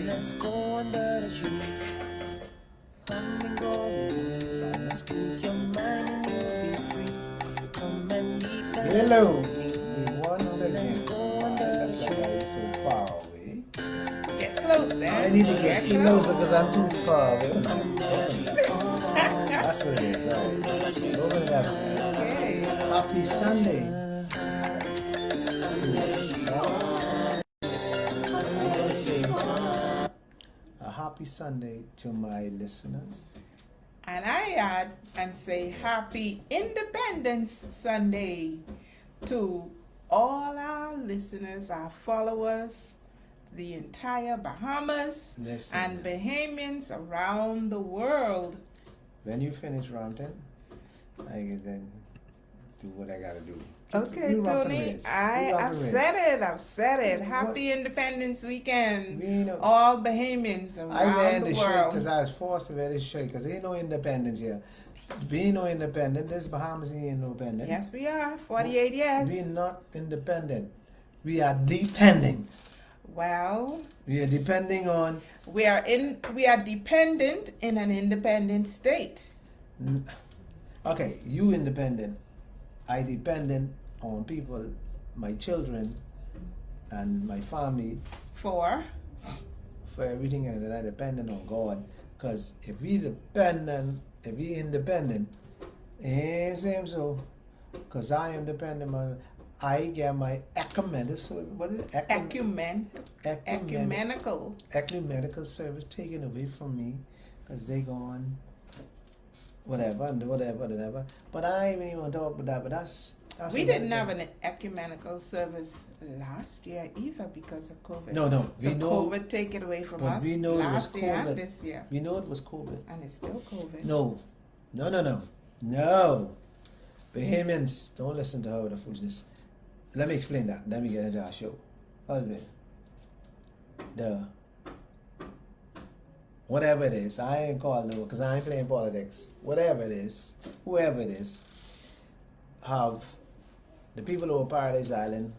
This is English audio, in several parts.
let's go under the tree. Come and go, let's speak your mind and you'll be free. Come and meet the Hello, once again. let's go under the tree. So far away. Get close then. I need to get closer because I'm too far away. That's what it is. All right. Over to that. Okay. Happy Sunday. I'm going to say a happy Sunday to my listeners. And I add and say happy Independence Sunday to all our listeners, our followers, the entire Bahamas Listen. and Bahamians around the world. When you finish ranting, I can then do what I gotta do. Okay, You rock and Tony, raise. You I've rock and raise. said it. Happy Independence Weekend, We know. all Bahamians around I wear the the shirt world. because I was forced to wear this shirt because there ain't no independence here. Being no independent, this Bahamas ain't independent. Yes, we are. 48 years. We're not independent. We are depending. Well, We are depending on. we are dependent in an independent state. Okay, you independent. I dependent on people, my children, and my family For everything, and I dependent on God. Because if we independent, it ain't same so. Because I am dependent on, I get my ecumenical, what is it? Ecumenical service taken away from me because they gone whatever. But I ain't even want to talk about that. But that's we another didn't have thing. an ecumenical service last year either because of COVID. No. So We know, COVID take it away from but us we know it was last year and COVID. this year, we know it was COVID. and it's still COVID. No. Bahamians, don't listen to her with the foolishness. Let me explain that. Then we get into our show. Husband, whatever it is, I ain't calling no because I ain't playing politics. Whatever it is, whoever it is, have the people over Paradise Island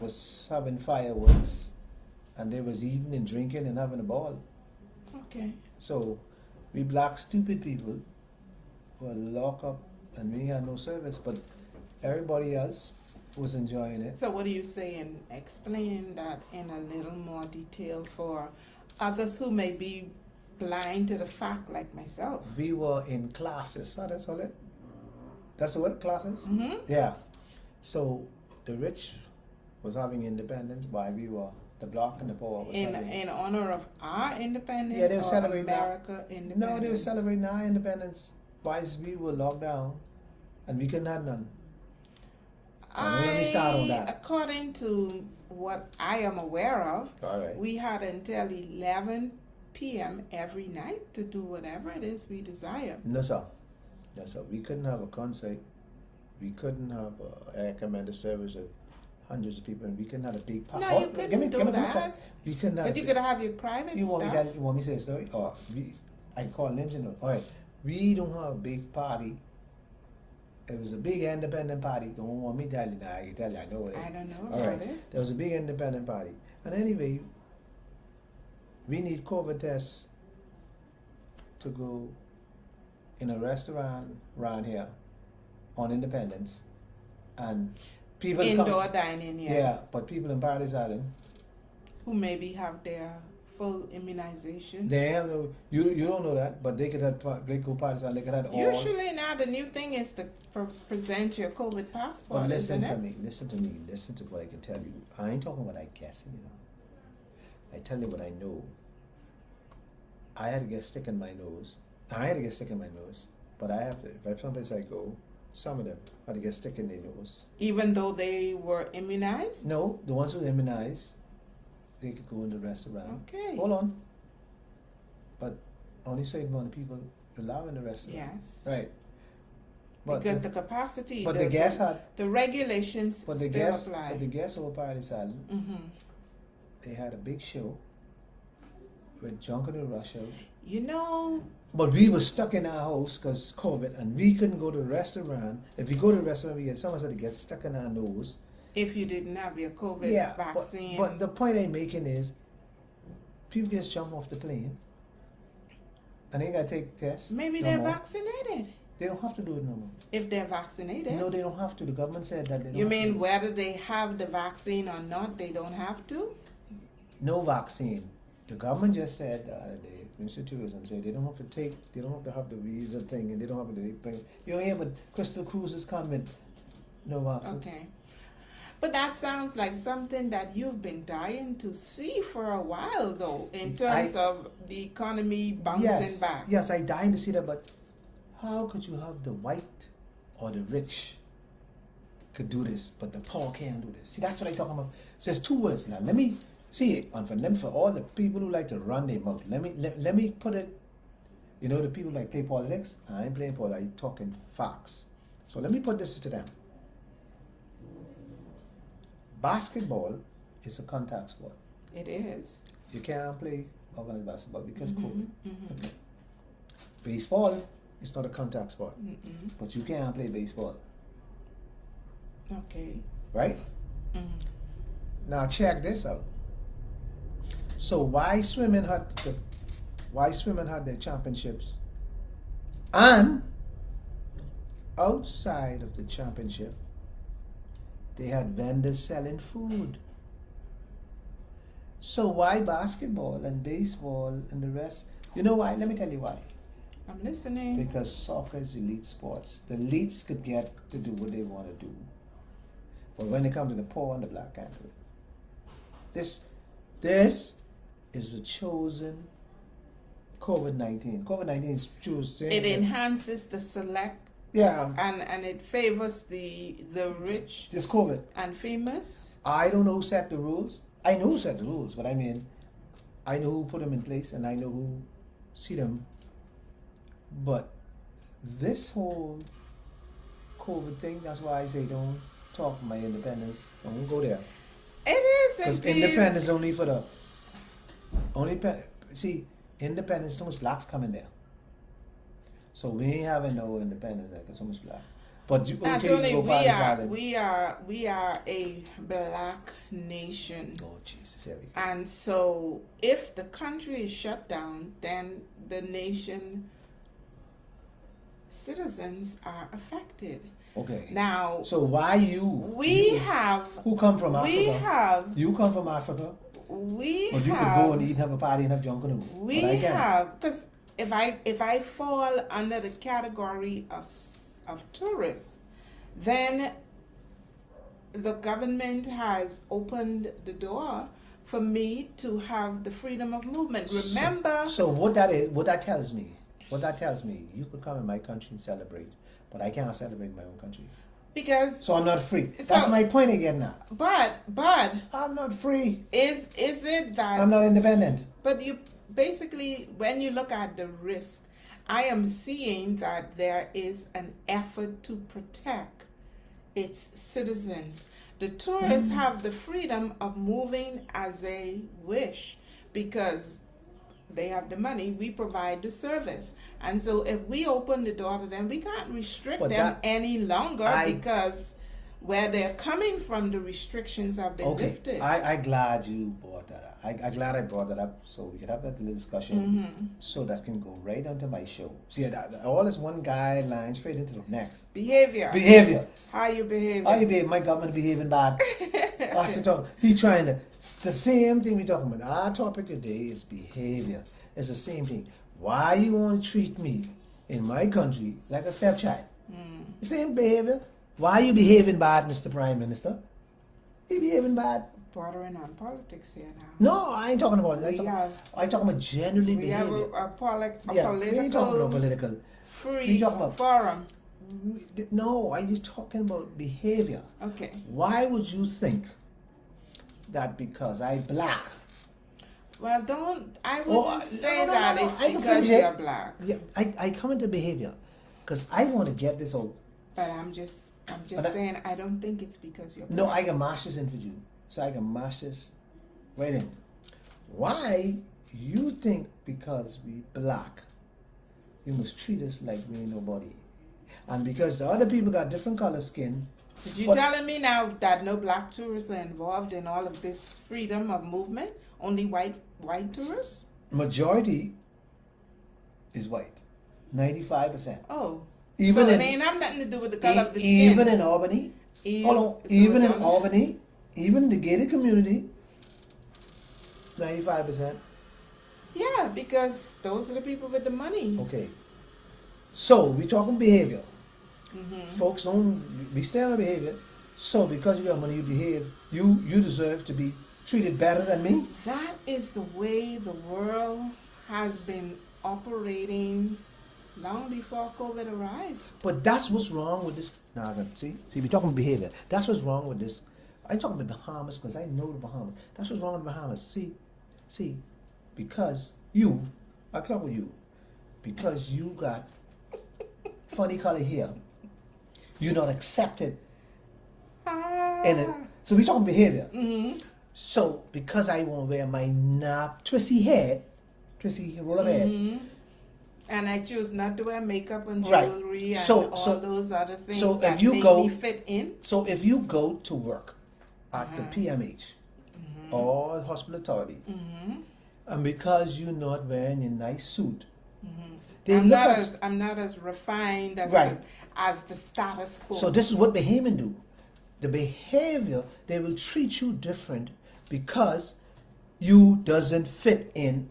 was having fireworks and they was eating and drinking and having a ball. Okay. So we black stupid people were locked up and we had no service, but everybody else was enjoying it. So what are you saying? Explain that in a little more detail for others who may be blind to the fact, like myself. We were in classes. Oh, that's all it. That's the word, classes? Mm-hmm. Yeah. So the rich was having independence while we were, the black and the poor was having. In honor of our independence, Yeah, they were or celebrating America independence? No, they were celebrating our independence whilst we were locked down and we couldn't have none. Let me start on that. According to what I am aware of, All right. we had until 11 p.m. every night to do whatever it is we desire. No, sir. We couldn't have a concert. We couldn't have a recommended service of hundreds of people, and we couldn't have a big party. No, you couldn't do that. We couldn't have. But you could have your private You stuff. want me to say a story? Or I call names, All right. We don't have a big party. It was a big independent party. Don't want me to tell you now. I can tell you. I know what it is. I don't know All about right. it. There was a big independent party. And anyway, we need COVID tests to go in a restaurant around here on Independence. And people Indoor come. dining, Yeah, but people in Paradise Island, who maybe have their full immunization. they have no, you don't know that, but they could have great go parties and they could have all. Usually now the new thing is to present your COVID passport. But listen isn't to it? me, listen to what I can tell you. I ain't talking what I guess, I tell you what I know. I had to get stick in my nose. But I have to, if someplace I go, some of them had to get stick in their nose. Even though they were immunized? No, the ones who were immunized, they could go in the restaurant. Okay. Hold on. But only certain amount of people allow in the restaurant. Yes. Right. But Because the capacity, but the guests had, the regulations but the still guests, apply. but the guests over Paradise Island, Mm-hmm. they had a big show with Junker to Russia. You know, But we were stuck in our house because COVID, and we couldn't go to the restaurant. If we go to the restaurant, we get someone said to get stuck in our nose. if you didn't have your COVID Yeah, vaccine. but the point I'm making is, people just jump off the plane and they gotta take tests. Maybe no they're more. vaccinated. They don't have to do it no more. If they're vaccinated. No, they don't have to. The government said that they don't You have to mean do it. whether they have the vaccine or not, they don't have to? No vaccine. The government just said the other day, Minister of Tourism said they don't have to have the visa thing, and they don't have to bring. You know, yeah, but Crystal Cruise is coming. No vaccine. Okay. But that sounds like something that you've been dying to see for a while, though, in terms of the economy bouncing back. Yes, I dying to see that, but how could you have the white or the rich could do this, but the poor can't do this? See, that's what I'm talking about. So there's two words now. Let me see it, and for all the people who like to run their mouth, let me put it. You know, the people like play politics. I ain't playing politics. I'm talking facts. So let me put this to them. Basketball is a contact sport. It is. You can't play organized basketball because Mhm, COVID. mhm. Okay. Baseball is not a contact sport, Mm-mm. but you can't play baseball, Okay. right? Mhm. Now check this out. So why swimming had their championships, and outside of the championship, they had vendors selling food. So why basketball and baseball and the rest? You know why? Let me tell you why. I'm listening. Because soccer is elite sports. The elites could get to do what they want to do. But when it comes to the poor and the black, can't do it. This is the chosen COVID-19. COVID-19 is chosen. It enhances the select Yeah, and it favors the rich just COVID. and famous. I don't know who set the rules. I know who set the rules, but I mean, I know who put them in place and I know who see them. But this whole COVID thing, that's why I say don't talk my independence. Don't go there. It is Because indeed. independence only for the see, independence, so much blacks coming there. So we ain't having no independence like so much blacks. But you Not okay, you only go by this island. we are a black nation. Oh Jesus, here we go. And so if the country is shut down, then the nation citizens are affected. Okay. Now So why you? Who come from Africa? You come from Africa, we but you could have go and eat and have a party and have junk and all. we But I can't. have, because if I fall under the category of tourists, then the government has opened the door for me to have the freedom of movement. Remember, So what that tells me, you could come in my country and celebrate, but I can't celebrate in my own country. because So I'm not free. So- That's my point again now. but I'm not free. is it that I'm not independent. But you basically, when you look at the risk, I am seeing that there is an effort to protect its citizens. The tourists have the freedom of moving as they wish because they have the money, we provide the service. And so if we open the door to them, we can't restrict But them that- any longer I- because where they're coming from, the restrictions have been Okay, lifted. I glad you brought that up. I glad I brought that up so we could have that little discussion Mhm. so that can go right onto my show. See, all this one guideline straight into the next. Behavior. Behavior. How you behave. How you behave? My government behaving bad. That's the talk. He trying to. It's the same thing we talking about. Our topic today is behavior. It's the same thing. Why you want to treat me in my country like a stepchild? The same behavior. Why you behaving bad, Mr. Prime Minister? He behaving bad. Bordering on politics here now. No, I ain't talking about. I talking about generally We have behavior. a Yeah, we ain't talking about political political. free we talking about- forum. No, I'm just talking about behavior. Okay. Why would you think that because I black? Well, I wouldn't Oh, say no, that no, it's I can because finish it. you're black. Yeah, I come into behavior because I want to get this out. But I'm just But saying I don't think it's because you're No, black. I can mash this in for you. So I can mash this right in. Why you think because we black, you must treat us like we ain't nobody? And because the other people got different color skin, But you But- telling me now that no black tourists are involved in all of this freedom of movement? Only white tourists? Majority is white, 95%. Oh, Even so it in ain't have nothing to do with the color of the even skin. in Albany, Even, hold on, so even it in don't- Albany, even the gated community, 95%. Yeah, because those are the people with the money. Okay. So we talking behavior. Mm-hmm. Folks don't we stay on behavior. So because you got money, you behave. You deserve to be treated better than me. That is the way the world has been operating long before COVID arrived. But that's what's wrong with this. Now, see, we talking behavior. That's what's wrong with this. I'm talking about Bahamas because I know the Bahamas. That's what's wrong with the Bahamas. See, because I talk with you, because you got funny color hair, you're not accepted in it. So we talking behavior. Mm-hmm. So because I won't wear my twisty roll of head. Mm-hmm. And I choose not to wear makeup and Right. jewelry and So- all so- those other things so if that you make go- me fit in. So if you go to work at the PMH Mm-hmm. or hospital authority, Mm-hmm. and because you're not wearing a nice suit, Mm-hmm. they I'm look not at as I'm not as refined as Right. as the status quo. So this is what Bahamians do. The behavior, they will treat you different because you doesn't fit in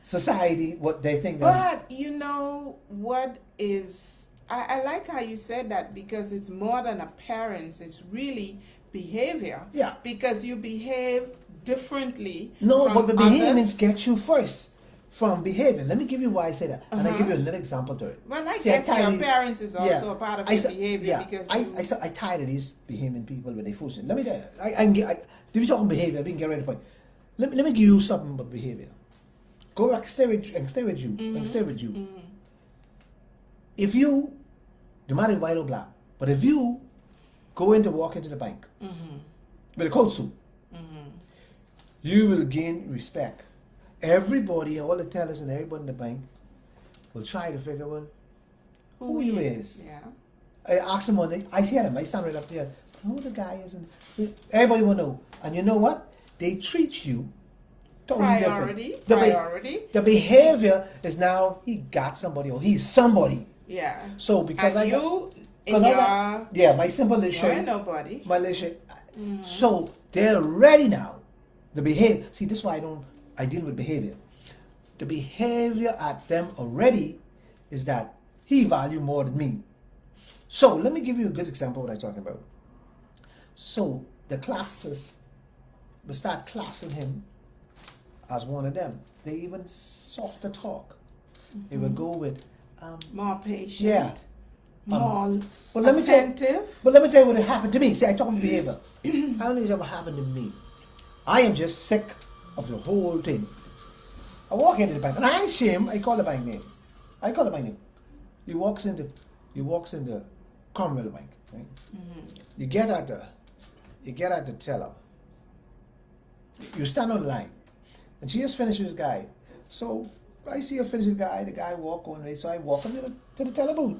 society what they think that is. But you know what is I like how you said that because it's more than appearance, it's really behavior. Yeah. Because you behave differently. No, from but the Bahamians others. get you first from behavior. Let me give you why I say that. And I Uh-huh. give you another example to it. Well, I See, I guess your tired- appearance is also a part of your behavior yeah, because I tired of these Bahamian people with their foolishness. Let me tell you, if we talking behavior, we can get right to the point. Let me give you something about behavior. Go back, stay with you. Mm-hmm. If you, no matter white or black, but if you walk into the bank Mm-hmm. with a coat suit, Mm-hmm. you will gain respect. Everybody, all the tellers and everybody in the bank will try to figure out who you is. Yeah. I ask them I see them, I stand right up there, who the guy is, and everybody will know. And you know what? They treat you totally different. Priority. The behavior is now he got somebody or he's somebody. Yeah. So because and I got, you in because I your got, yeah, my simple little you're shirt, nobody. my little shirt. So they're ready now. The behavior. See, this is why I deal with behavior. The behavior at them already is that he value more than me. So let me give you a good example of what I'm talking about. So the classes will start classing him as one of them. They even softer talk. They will go with More patient. Yeah. More well, let me tell attentive. But let me tell you what happened to me. See, I talk about behavior. I don't think it's ever happened to me. I am just sick of the whole thing. I walk into the bank, and I ain't shame. I call the bank name. He walks in the Commonwealth Bank. Right? You get at the teller. You stand on the line, and she just finished with this guy. So I see her finish with the guy. The guy walk one way, so I walk him to the teller booth.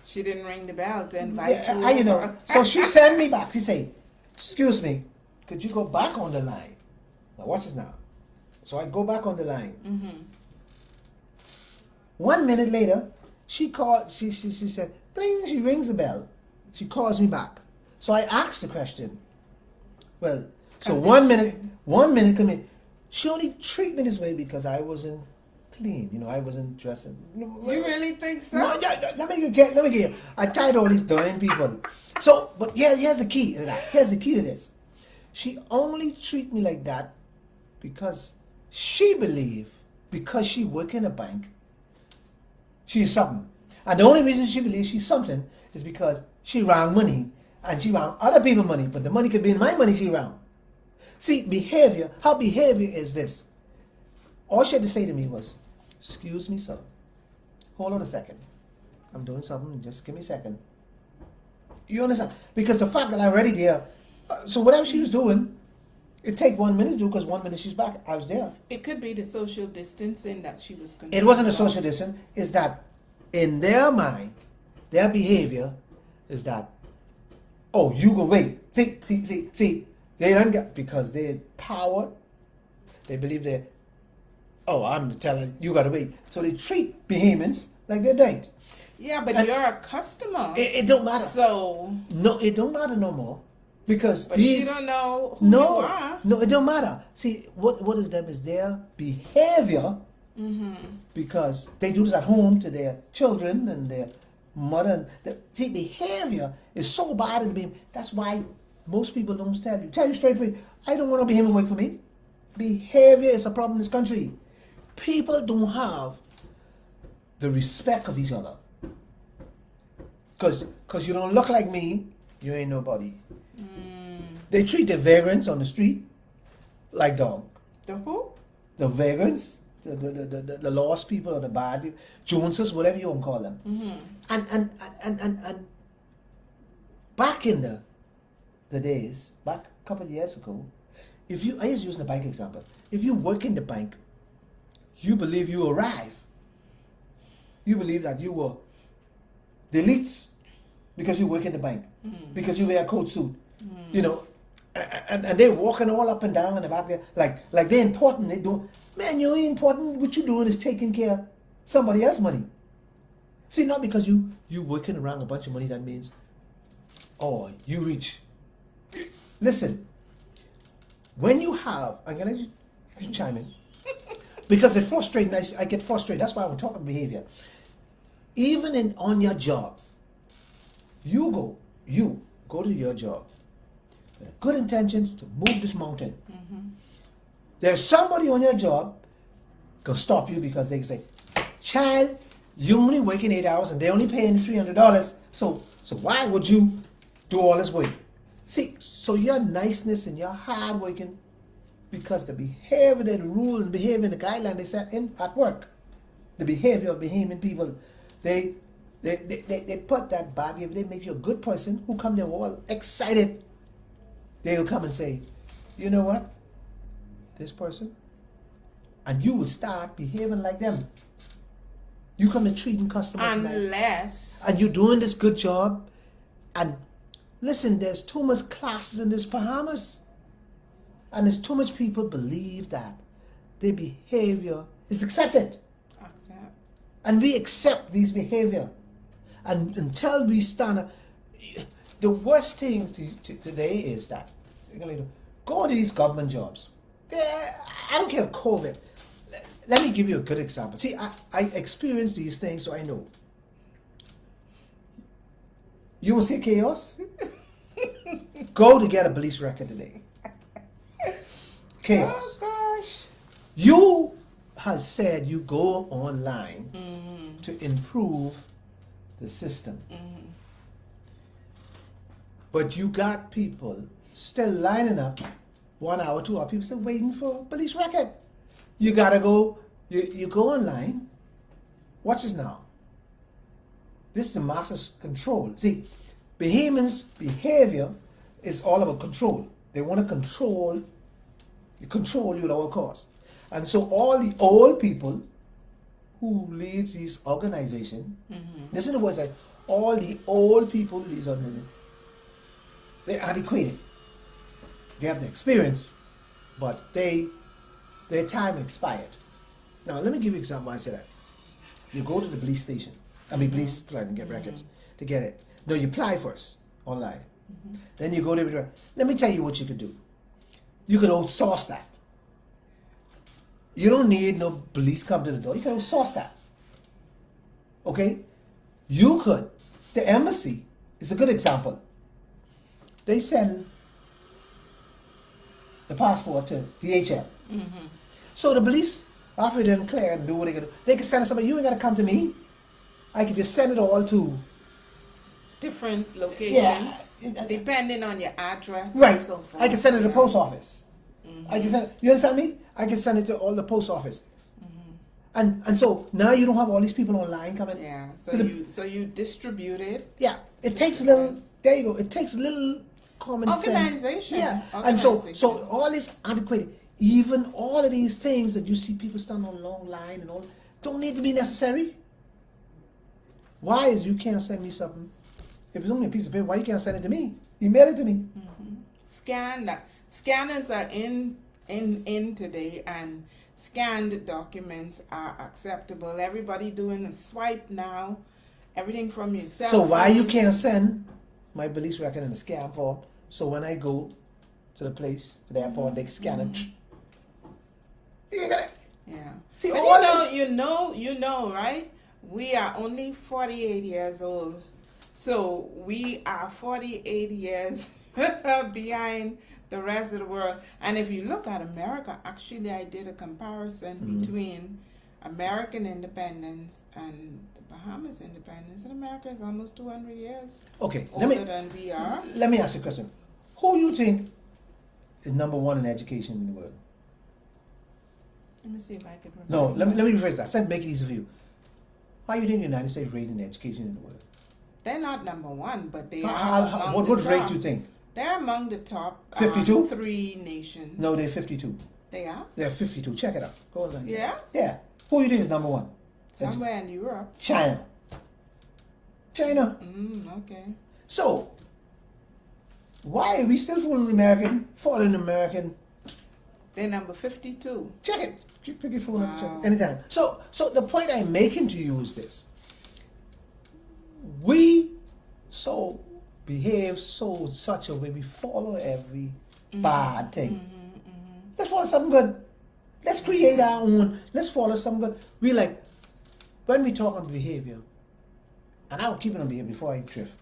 She didn't ring the bell to invite you. You know. over. So she send me back. She say, "Excuse me, could you go back on the line?" Now watch this now. So I go back on the line. Mm-hmm. 1 minute later, she called. She said, "Bling." She rings the bell. She calls me back. So I asked the question. Well, so 1 minute. 1 minute. Come in. She only treated me this way because I wasn't clean. You know, I wasn't dressing. You really think so? No, yeah, let me get you. I tired all these darn people. So, but yeah, here's the key to that. Here's the key to this. She only treat me like that because she believe because she work in a bank, she's something. And the only reason she believes she's something is because she wrong money and she wrong other people's money, but the money could be in my money she wrong. See, behavior, her behavior is this. All she had to say to me was, "Excuse me, sir. Hold on a second. I'm doing something. Just give me a second." You understand? Because the fact that I'm already there, so whatever she was doing, it take 1 minute to do because 1 minute she's back. I was there. It could be the social distancing that she was concerned It wasn't a about. social distance. It's that in their mind, their behavior is that Oh, you go wait. See. They don't get, because they're powered. They believe they're, oh, I'm telling you gotta wait. So they treat Bahamians like they're dead. Yeah, but And you're a customer. It don't matter. So, No, it don't matter no more. Because but these, she don't know who you are. no, it don't matter. See, what is them is their behavior, because they do this at home to their children and their mother. See, behavior is so bad in being. That's why most people don't tell you straight free. I don't want no behavior work for me. Behavior is a problem in this country. People don't have the respect of each other. Cause you don't look like me, you ain't nobody. They treat the vagrants on the street like dog. The who? The vagrants, the lost people or the bad people, Joneses, whatever you want to call them. And back in the days, back a couple of years ago, I just using the bank example. If you work in the bank, you believe you arrive. You believe that you were the elites because you work in the bank, because you wear a coat suit, you know, and they're walking all up and down in the back there like they're important. They don't, man, you ain't important. What you doing is taking care of somebody else's money. See, not because you working around a bunch of money that means, oh, you rich. Listen, when you have, I'm gonna chime in because it's frustrating. I get frustrated. That's why I'm talking behavior. Even on your job, you go to your job with good intentions to move this mountain. There's somebody on your job gonna stop you because they say, child, you only working 8 hours and they only paying $300. So why would you do all this work? See, so your niceness and your hard working, because the behavior, the rule and behavior and the guideline they set in at work, the behavior of Bahamian people, they put that bad behavior. They make you a good person who come there all excited. They will come and say, you know what, this person, and you will start behaving like them. You come to treating customers Unless and you're doing this good job. And listen, there's too much classes in this Bahamas, and there's too much people believe that their behavior is accepted. And we accept these behavior. And until we stand up, the worst thing today is that go to these government jobs. I don't care if COVID. Let me give you a good example. See, I experienced these things, so I know. You will see chaos? Go to get a police record today. Chaos. Oh gosh. You has said you go online to improve the system. But you got people still lining up 1 hour, 2 hour, people still waiting for police record. You gotta go, you go online. Watch this now. This is the master's control. See, Bahamians' behavior is all about control. They want to control you at all costs. And so all the old people who leads these organizations, listen to what I say, all the old people who lead these organizations, they're adequate. They have the experience, but their time expired. Now let me give you an example why I say that. You go to the police station, police plant and get records to get it. No, you apply first online. Then you go to, let me tell you what you could do. You could outsource that. You don't need no police come to the door. You can outsource that. Okay? You could. The embassy is a good example. They send the passport to DHL. So the police, after they clear and do what they can do, they can send it somebody. You ain't got to come to me. I can just send it all to different locations, depending on your address. Right. And so forth. I can send it to the post office. I can send. You understand me? I can send it to all the post office. And so now you don't have all these people online coming. Yeah. So you distribute it. Yeah. It takes a little. There you go. It takes a little common sense. Organization. Yeah. And so all this antiquated, even all of these things that you see people stand on a long line and all, don't need to be necessary. Why is you can't send me something? If it's only a piece of paper, why you can't send it to me? Email it to me. Scanners are in today, and scanned documents are acceptable. Everybody doing a swipe now. Everything from your cell So why you phone. can't send my police record in a scan form? So when I go to the place, to the airport, they can scan it. You got it. Yeah. See, But all this. you know, right? We are only 48 years old. So we are 48 years behind the rest of the world. And if you look at America, actually I did a comparison between American independence and the Bahamas independence. And America is almost 200 years Okay, older than we are. let me ask you a question. Who you think is number one in education in the world? Let me see if I can remember. No, let me rephrase that. Let's make it easy for you. How you think the United States rated in education in the world? They're not number one, but they are among What the rate top. do you think? They're among the top 52? 3 nations. No, they're 52. They are? They're 52. Check it out. Go on. Yeah? Yeah. Who you think is number one? Somewhere in Europe. China. China. Okay. So, why are we still following American? They're number 52. Check it. Pick your phone up. Check Wow. it. Anytime. So the point I'm making to you is this. We behave such a way, we follow every bad thing. Let's follow something good. Let's create our own. Let's follow something good. We like, when we talk on behavior, and I'll keep it on behavior before I drift.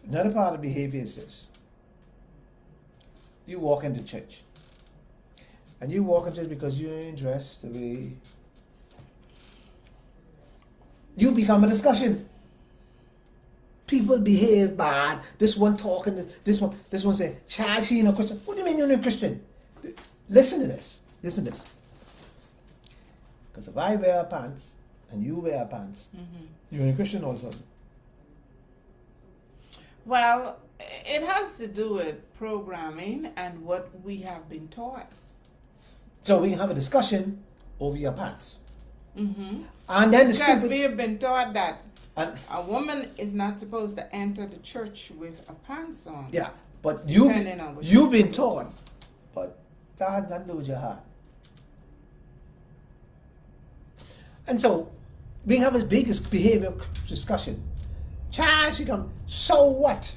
Another part of behavior is this. You walk into church. And you walk into it because you ain't dressed the way. You become a discussion. People behave bad. This one talking, this one say, child, she ain't a Christian. What do you mean you're not a Christian? Listen to this. Listen to this. Because if I wear pants and you wear pants, you're a Christian also. Well, it has to do with programming and what we have been taught. So we can have a discussion over your pants. Mm-hmm. And then the Because stupid, we have been taught that and, a woman is not supposed to enter the church with a pants on. yeah, but Depending on what you've been taught, but that has nothing to do with your heart. And so we have this biggest behavior discussion. Child, she come, so what?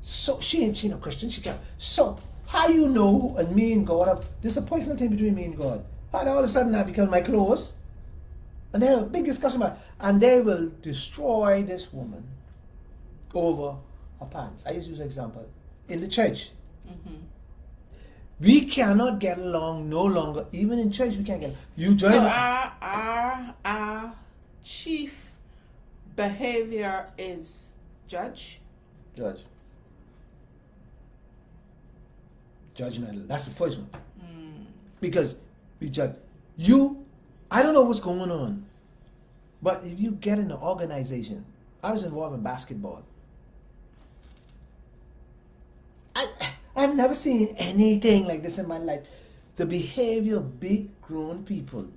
So she ain't no Christian, she come. So how you know and me and God, there's a personal thing between me and God. And all of a sudden I become my clothes. And they have a big discussion about, and they will destroy this woman over her pants. I just use an example. In the church. We cannot get along no longer. Even in church we can't get along. You join So our chief behavior is judge. Judge. Judgmental. That's the first one. Because we judge. I don't know what's going on. But if you get in an organization, I was involved in basketball. I've never seen anything like this in my life. The behavior of big grown people.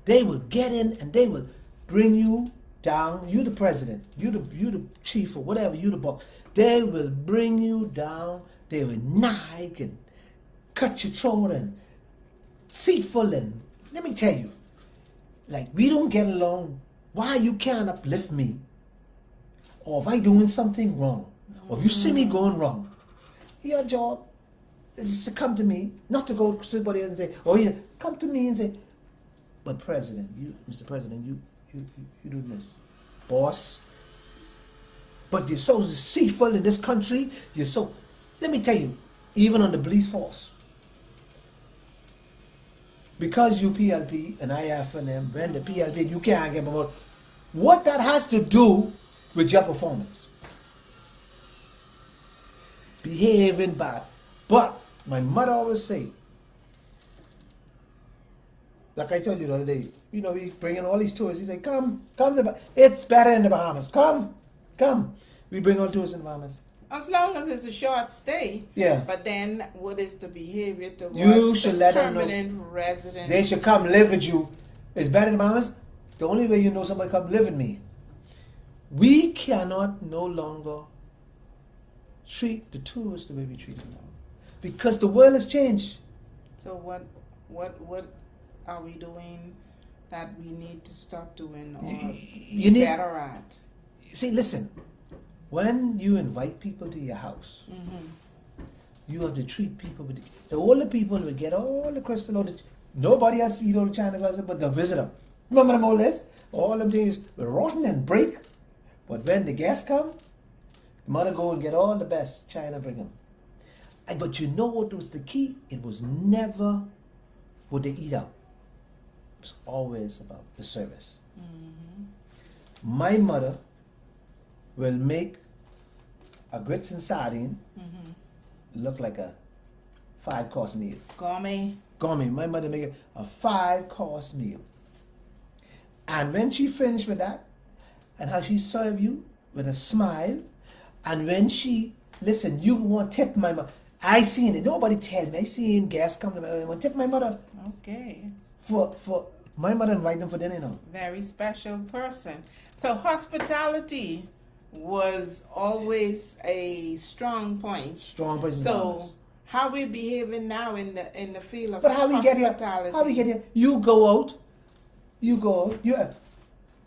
They will get in and they will bring you down. You the president, you the chief or whatever, you the boss. They will bring you down. They will nag and cut your throat and deceitful, and let me tell you, like, we don't get along. Why you can't uplift me? Or if I doing something wrong, or if you see me going wrong, your job is to come to me, not to go to somebody else and say, oh yeah, come to me and say, but President, Mr. President, you do this. Boss. But you're so deceitful in this country, let me tell you, even on the police force, because you PLP and I FNM, when the PLP, you can't get them out. What that has to do with your performance? Behaving bad. But my mother always say, like I told you the other day, we bring in all these tourists. We say, come, it's better in the Bahamas. Come. We bring all tourists in the Bahamas. As long as it's a short stay. Yeah. But then what is the behavior towards You should the let them know. permanent residents? They should come live with you. It's better in the Bahamas. The only way you know somebody come live with me. We cannot no longer treat the tourists the way we treat them now. Because the world has changed. So what are we doing that we need to stop doing or You be need, better at? see, listen, when you invite people to your house, Mm-hmm. you have to treat people with the older people will get all the crystal, all the, nobody has to eat all the china glasses but the visitor. Remember them all this? All them things will rotten and break. But when the guests come, the mother go and get all the best china, bring them. But you know what was the key? It was never what they eat out. It was always about the service. Mm-hmm. My mother will make a grits and sardine Mm-hmm. look like a 5-course meal. Gourmet. Gourmet. My mother make it a 5-course meal. And when she finished with that, and how she serve you with a smile, and when she, listen, you want to tip my mother. I seen it. Nobody tell me. I seen guests come to me. I want to tip my mother. Okay. For my mother invite them for dinner, you know. Very special person. So hospitality was always a strong point. Strong person. So how we behaving now in the field of But how we get hospitality? here? How we get here? You go out. You go out.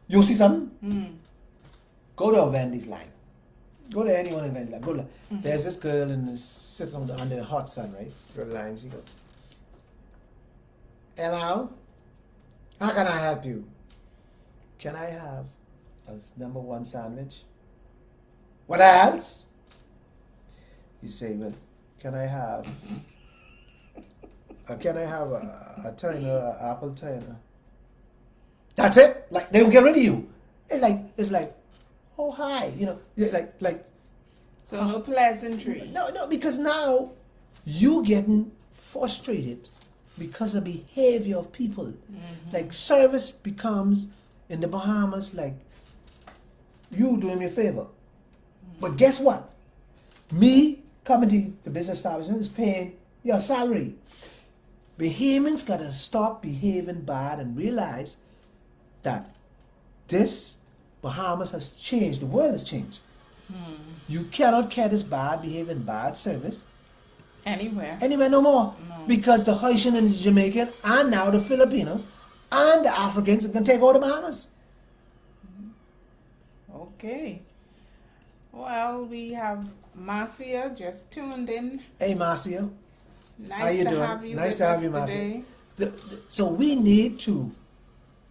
You see something? Mm. Go to a Wendy's line. Go to anyone in Wendy's line. Go to, there's this girl in the, sitting under the hot sun, right? Go to the line. She goes, hello? How can I help you? Can I have a #1 sandwich? What else? You say, well, can I have a turner, a apple turner? That's it. Like they will get rid of you. It's like, oh hi, you know, like. So no pleasantry. No, because now you getting frustrated because of behavior of people. Mm-hmm. Like service becomes in the Bahamas like you doing me a favor. But guess what? Me coming to the business establishment is paying your salary. Bahamians gotta stop behaving bad and realize that this Bahamas has changed. The world has changed. You cannot get this bad behaving, bad service Anywhere. anywhere no more. No. Because the Haitian and the Jamaican and now the Filipinos and the Africans are gonna take over the Bahamas. Okay. Well, we have Marcia just tuned in. Hey Marcia. Nice How you to doing? have you Nice with to have us you, Marcia. today. So we need to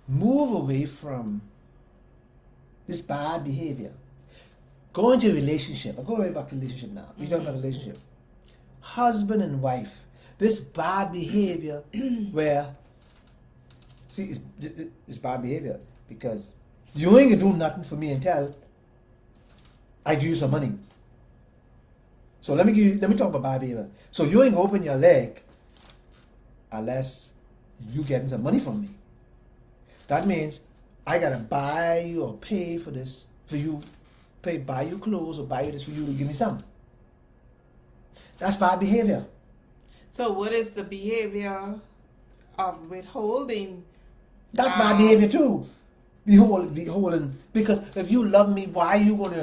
move away from this bad behavior. Go into a relationship. I'll go right back to relationship now. We're talking about relationship. Husband and wife. This bad behavior where, see, it's bad behavior because you ain't gonna do nothing for me until I give you some money. So let me talk about bad behavior. So you ain't gonna open your leg unless you getting some money from me. That means I gotta buy you or pay for this for you, buy you clothes or buy you this for you to give me something. That's bad behavior. So what is the behavior of withholding? That's bad behavior too. Beholding. Because if you love me, why you want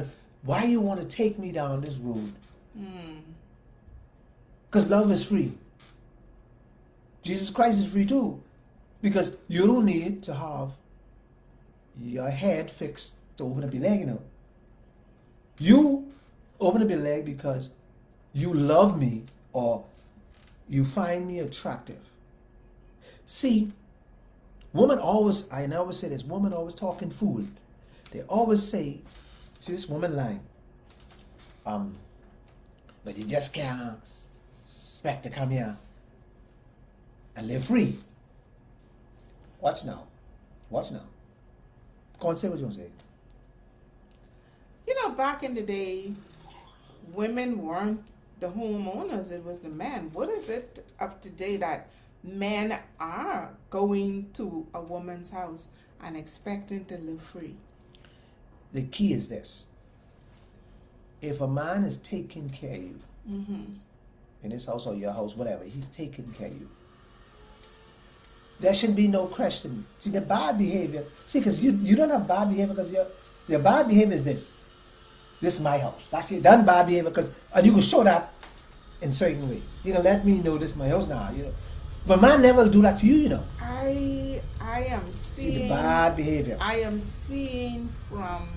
to take me down this road? Because love is free. Jesus Christ is free too. Because you don't need to have your head fixed to open up your leg, you know. You open up your leg because you love me or you find me attractive. See, women always, I always say this, women always talking fool. They always say, see this woman lying. But you just can't expect to come here and live free. Watch now. Watch now. Go on, say what you want to say. You know, back in the day, women weren't the homeowners, it was the men. What is it of today that men are going to a woman's house and expecting to live free? The key is this. If a man is taking care of you, in his house or your house, whatever, he's taking care of you. There should be no question. See, the bad behavior, because you don't have bad behavior because your bad behavior is this. this is my house. That's it. Done bad behavior and you can show that in certain way. You can let me know this is my house now. You know. But man never do that to you, you know. I am See the seeing bad behavior. I am seeing from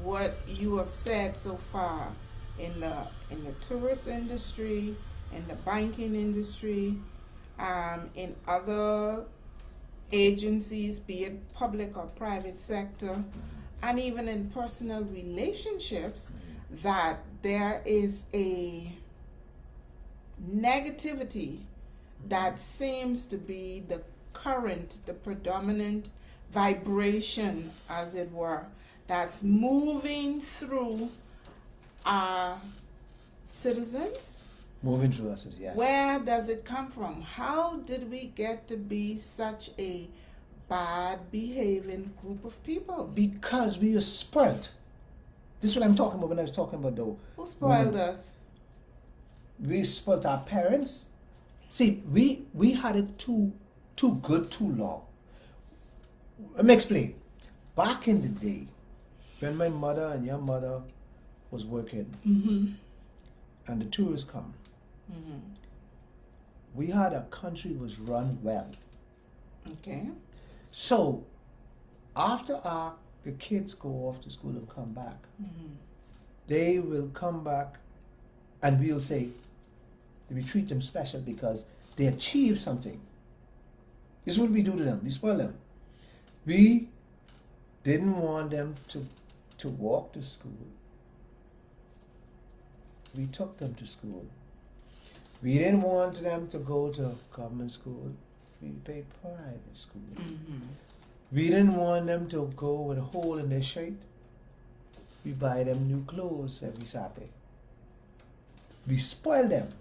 what you have said so far in the tourist industry, in the banking industry, in other agencies, be it public or private sector, and even in personal relationships, that there is a negativity that seems to be the current, the predominant vibration, as it were, that's moving through our citizens. Moving through us, yes. Where does it come from? How did we get to be such a bad behaving group of people? Because we were spoiled. This is what I'm talking about when I was talking about the Who spoiled us? We spoiled our parents. See, we had it too good too long. Let me explain. Back in the day, when my mother and your mother was working, and the tourists come, we had a country was run well. Okay. So, after the kids go off to school and come back, they will come back and we'll say, we treat them special because they achieved something. This is what we do to them. We spoil them. We didn't want them to walk to school. We took them to school. We didn't want them to go to government school. We paid private school. We didn't want them to go with a hole in their shirt. We buy them new clothes every Saturday. We spoil them.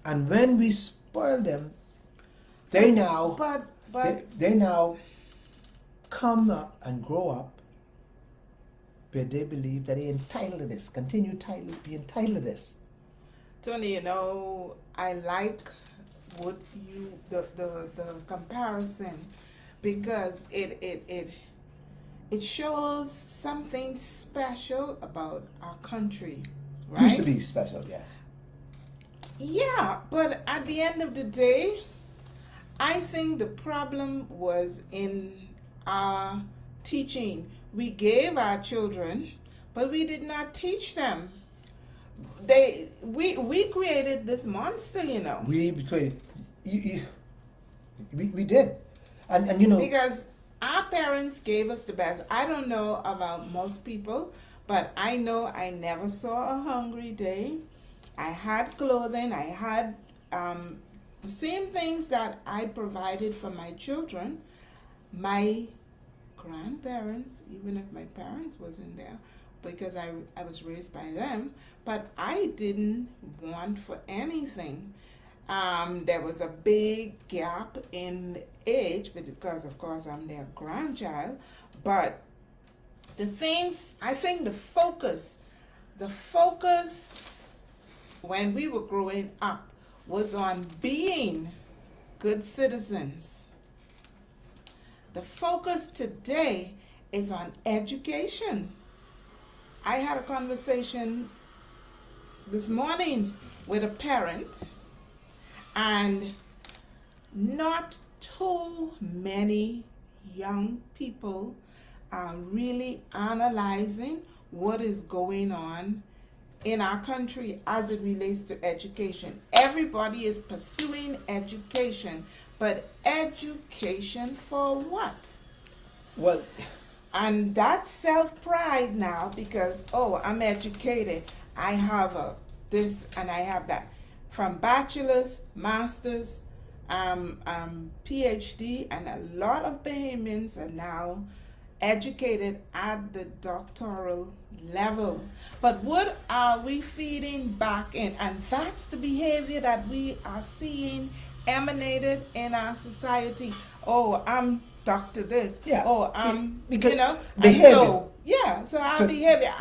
And when we spoil them, they now they now come up and grow up where they believe that they're entitled to this, be entitled to this. Tony, you know, I like what the comparison, because it shows something special about our country, right? Used to be special, yes. Yeah, but at the end of the day, I think the problem was in our teaching. We gave our children, but we did not teach them. We created this monster, you know. We created, we did, and you know, because our parents gave us the best. I don't know about most people, but I know I never saw a hungry day. I had clothing. I had the same things that I provided for my children. My grandparents, even if my parents wasn't there, because I was raised by them, but I didn't want for anything. There was a big gap in age because, of course, I'm their grandchild. But the things, I think the focus when we were growing up was on being good citizens. The focus today is on education. I had a conversation this morning with a parent, and not too many young people are really analyzing what is going on in our country as it relates to education. Everybody is pursuing education, but education for what? well, And that's self-pride now, because, oh, I'm educated. I have this and I have that. From bachelor's, master's, PhD, and a lot of Bahamians are now educated at the doctoral level. But what are we feeding back in? And that's the behavior that we are seeing emanated in our society. Oh, I'm Dr. This. Yeah. Oh, I'm, because you know. behavior. And so, yeah. So our behavior,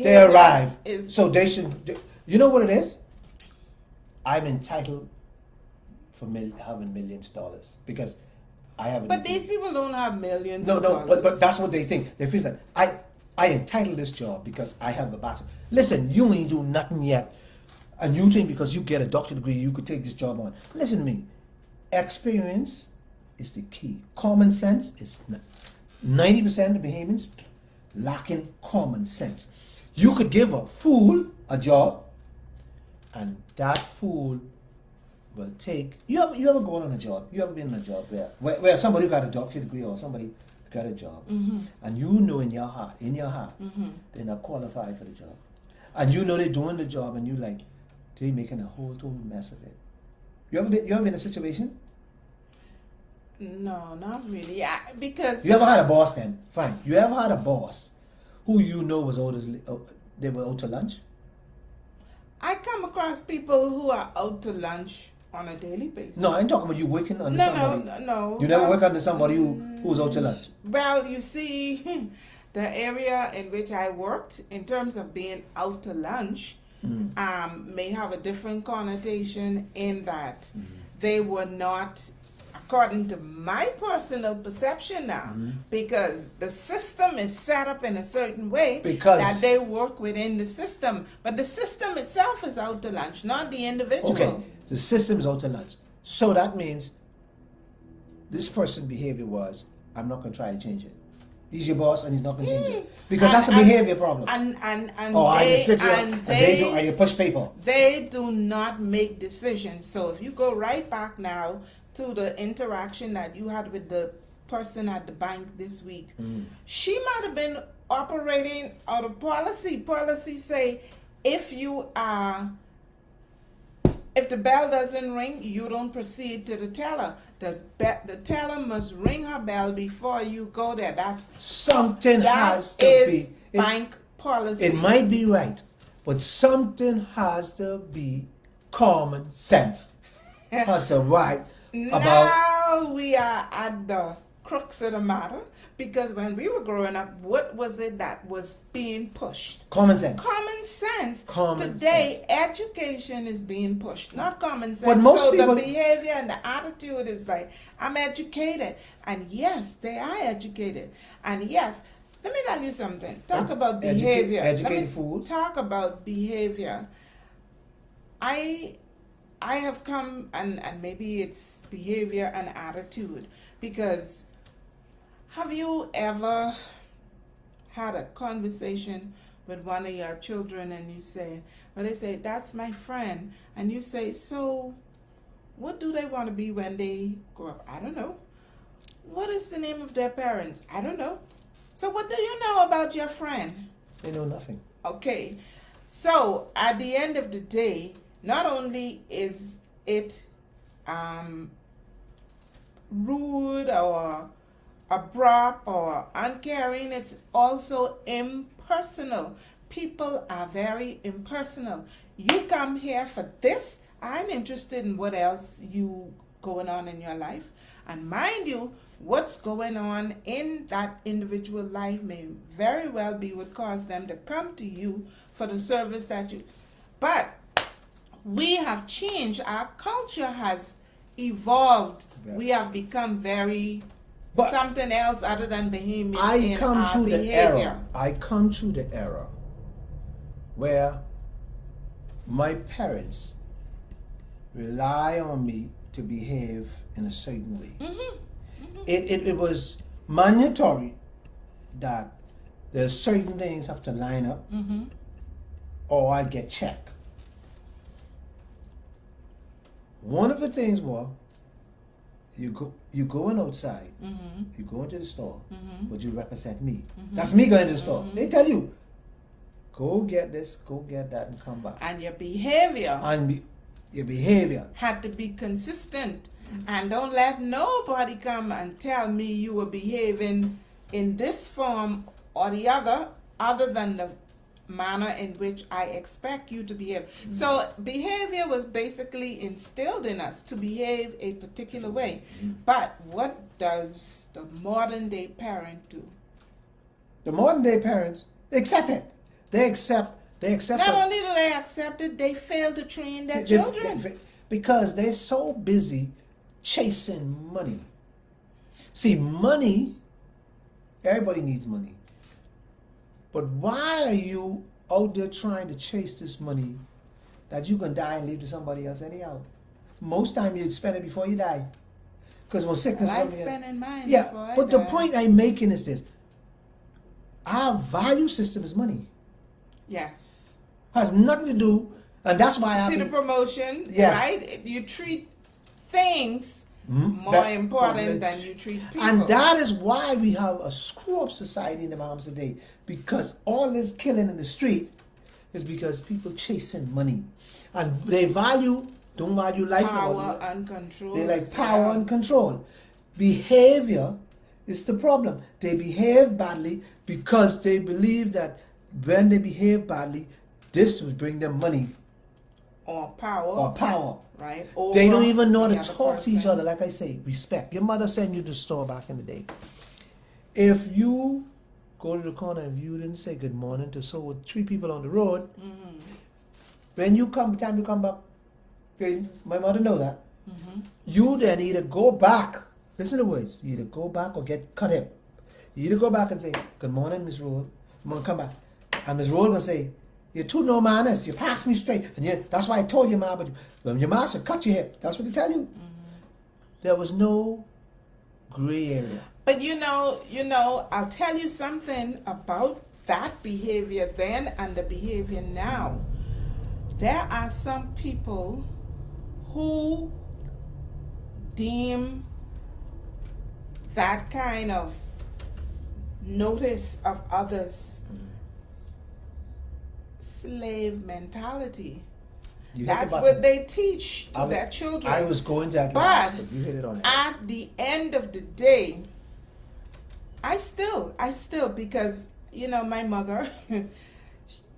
They arrive. is. So they should. You know what it is? I'm entitled for having millions of dollars because I have. But these people don't have millions. No, of no. dollars. But that's what they think. They feel that I entitled this job because I have a bachelor. Listen, you ain't do nothing yet. And you think because you get a doctorate degree, you could take this job on. Listen to me. Experience is the key. Common sense is 90% of Bahamians lacking common sense. You could give a fool a job, and that fool will take. You ever gone on a job? You ever been on a job where somebody got a doctorate degree or somebody got a job, and you know in your heart, they're not qualified for the job, and you know they're doing the job, and you like, they're making a whole total mess of it. You ever been in a situation? No, not really. Because You ever had a boss then? Fine. You ever had a boss who you know was they were out to lunch? I come across people who are out to lunch on a daily basis. No, I ain't talking about you working under somebody. No. You never work under somebody who's out to lunch. Well, you see, the area in which I worked, in terms of being out to lunch, may have a different connotation in that they were not, according to my personal perception now, because the system is set up in a certain way that they work within the system. But the system itself is out to lunch, not the individual. Okay, the system's out to lunch. So that means this person's behavior was, I'm not going to try to change it. He's your boss and he's not going to change it. Because that's a behavior problem. And you push people. They do not make decisions. So if you go right back now to the interaction that you had with the person at the bank this week, she might have been operating out of policy. Policy say, if the bell doesn't ring, you don't proceed to the teller. The teller must ring her bell before you go there. That has to be bank policy. It might be right, but something has to be common sense. Has to right about. Now we are at the crux of the matter, because when we were growing up, what was it that was being pushed? Common sense. Common sense. Today, education is being pushed, not common sense. But most people, the behavior and the attitude is like, I'm educated. And yes, they are educated. And yes, let me tell you something. Talk about behavior. Educated food. Talk about behavior. I have come, and maybe it's behavior and attitude, because have you ever had a conversation with one of your children and you say, well, they say, that's my friend, and you say, so what do they want to be when they grow up? I don't know. What is the name of their parents? I don't know. So what do you know about your friend? They know nothing. Okay. So at the end of the day, not only is it rude or abrupt or uncaring, it's also impersonal. People are very impersonal. You come here for this, I'm interested in what else you going on in your life. And mind you, what's going on in that individual life may very well be what caused them to come to you for the service that you. But we have changed. Our culture has evolved. Yes. We have become very something else other than Bahamian. I come through the era where my parents rely on me to behave in a certain way. It was mandatory that there's certain things have to line up or I get checked. One of the things was you going outside, you go into the store, but you represent me. That's me going to the store. They tell you, go get this, go get that, and come back. And your behavior. Your behavior had to be consistent. And don't let nobody come and tell me you were behaving in this form or the other than the manner in which I expect you to behave. So behavior was basically instilled in us to behave a particular way. But what does the modern day parent do? The modern day parents accept it. They accept Not only do they accept it, they fail to train their children. Because they're so busy chasing money. See, money, everybody needs money. But why are you out there trying to chase this money that you can die and leave to somebody else anyhow? Most time you'd spend it before you die. Because when sickness I like comes in- spending mine yeah, before I but the die. point I'm making is this. Our value system is money. Yes. Has nothing to do, and that's why I See the promotion, Yes. right? You treat things more that- important than you treat people. And that is why we have a screw-up society in the Bahamas today. Because all this killing in the street is because people chasing money. And they don't value life. Power and control. They like power and control. Behavior is the problem. They behave badly because they believe that when they behave badly, this will bring them money Or power. or power. Right? They don't Over even know how the to other talk to each person. other. Like I say, respect. Your mother sent you to the store back in the day. If you go to the corner and you didn't say good morning to so with 3 people on the road, when you time you come back, my mother know that. You then either go back. Listen to the words. You either go back or get cut hip. You either go back and say, good morning, Miss Rule. I'm gonna come back. And Miss Rule gonna say, you're too no manners. You passed me straight. And that's why I told you, ma, but when your master cut your hip, that's what they tell you. There was no gray area. But you know, I'll tell you something about that behavior then and the behavior now. There are some people who deem that kind of notice of others slave mentality. You hit the That's button. what they teach to I their was- children. I was going to that But last, but you hit it on that. at the end of the day, I still, because, my mother,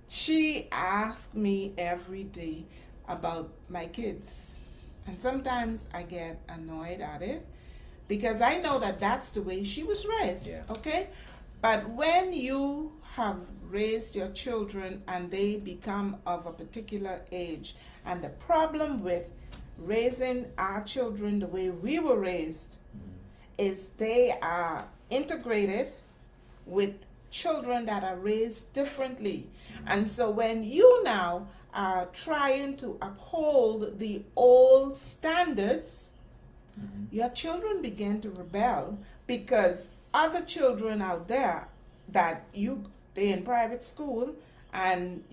she asked me every day about my kids. And sometimes I get annoyed at it because I know that that's the way she was raised. Yeah. Okay? But when you have raised your children and they become of a particular age, and the problem with raising our children the way we were raised is they are integrated with children that are raised differently. And so when you now are trying to uphold the old standards, your children begin to rebel because other children out there that they're in private school and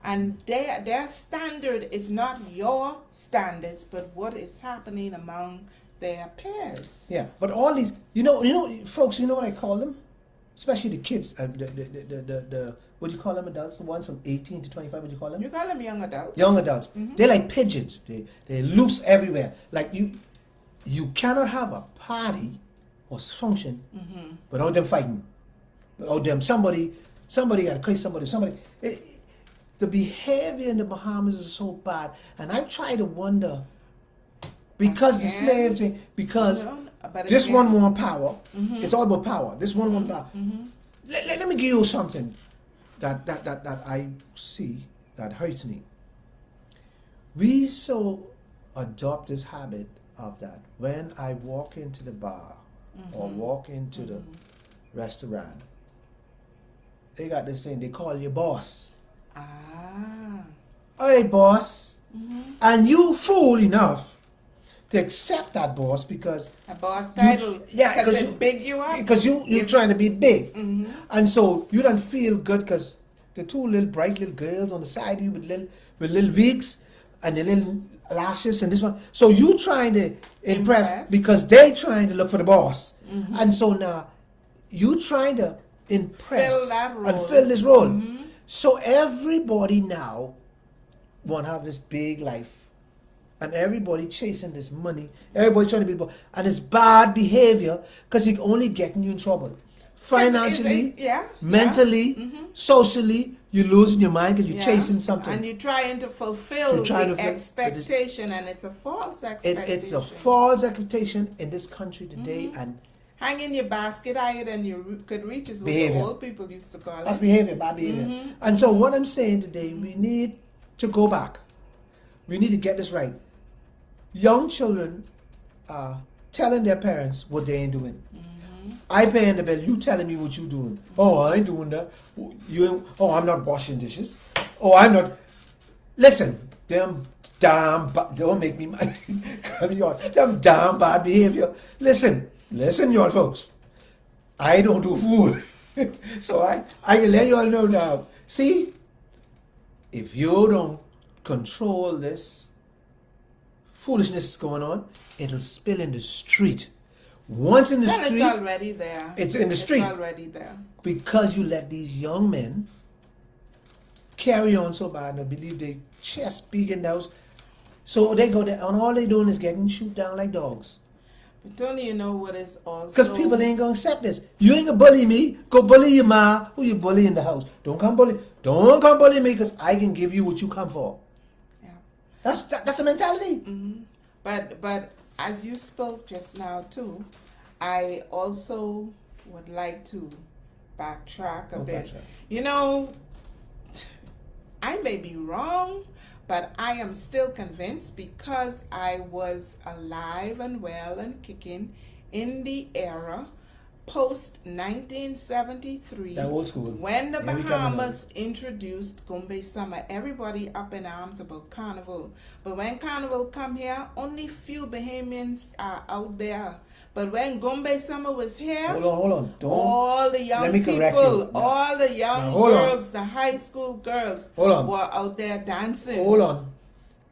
and their standard is not your standards, but what is happening among their peers. Yeah, but all these, folks, you know what I call them? Especially the kids, the what do you call them, adults? The ones from 18 to 25, what do you call them? You call them young adults. Young adults. They're like pigeons. They're loose everywhere. Like you cannot have a party or function without them fighting. Without them, somebody got to curse somebody. The behavior in the Bahamas is so bad, and I try to wonder because the slave thing, because But this again- one want power. It's all about power. This one want power. Let me give you something that I see that hurts me. We so adopt this habit of that when I walk into the bar or walk into the restaurant, they got this thing, they call you boss. Ah. Hey, boss. And you fool enough to accept that boss because A boss title. yeah, because it big you up. because you're trying to be big, and so you don't feel good because the 2 little bright little girls on the side of you with little wigs and the little lashes and this one. So you trying to impress because they trying to look for the boss, and so now you trying to impress Fill that role. and fill this role. So everybody now want to have this big life, and everybody chasing this money. Everybody trying to be, and it's bad behavior because it's only getting you in trouble. Financially, mentally, socially, you're losing your mind because you're chasing something. And you're trying to fulfill You're trying the to fulfill- expectation, and it's a false expectation. It's a false expectation in this country today, and Hang in your basket higher than you could reach is what Behavior. the old people used to call that's it. behavior, bad behavior. And so what I'm saying today, we need to go back. We need to get this right. Young children are telling their parents what they ain't doing. I paying the bill. You telling me what you doing? Oh, I ain't doing that. Oh, I'm not washing dishes. Oh, I'm not. Listen, them damn. Don't make me mad. Them damn bad behavior. Listen, y'all folks. I don't do food, so I can let y'all know now. See, if you don't control this foolishness going on, it'll spill in the street. Once in the Well, street, it's already there. it's in the street. It's already there. Because you let these young men carry on so bad and I believe they chest big in the house. So they go there and all they doing is getting shoot down like dogs. But Tony, you know what is also... Because people ain't gonna accept this. You ain't gonna bully me. Go bully your ma. Who you bully in the house? Don't come bully me because I can give you what you come for. Yeah. That's a mentality. Mm-hmm. But as you spoke just now too, I also would like to backtrack a bit. Backtrack. You know, I may be wrong, but I am still convinced because I was alive and well and kicking in the era post 1973, That old school. when the Yeah, we coming Bahamas introduced Gombe Summer. Everybody up in arms about Carnival, but when Carnival come here, only few Bahamians are out there. But when Gombe Summer was here, Hold on. all the young Let me correct people, you. Now- all the young hold on. girls, the high school girls Hold on. were out there dancing. Hold on.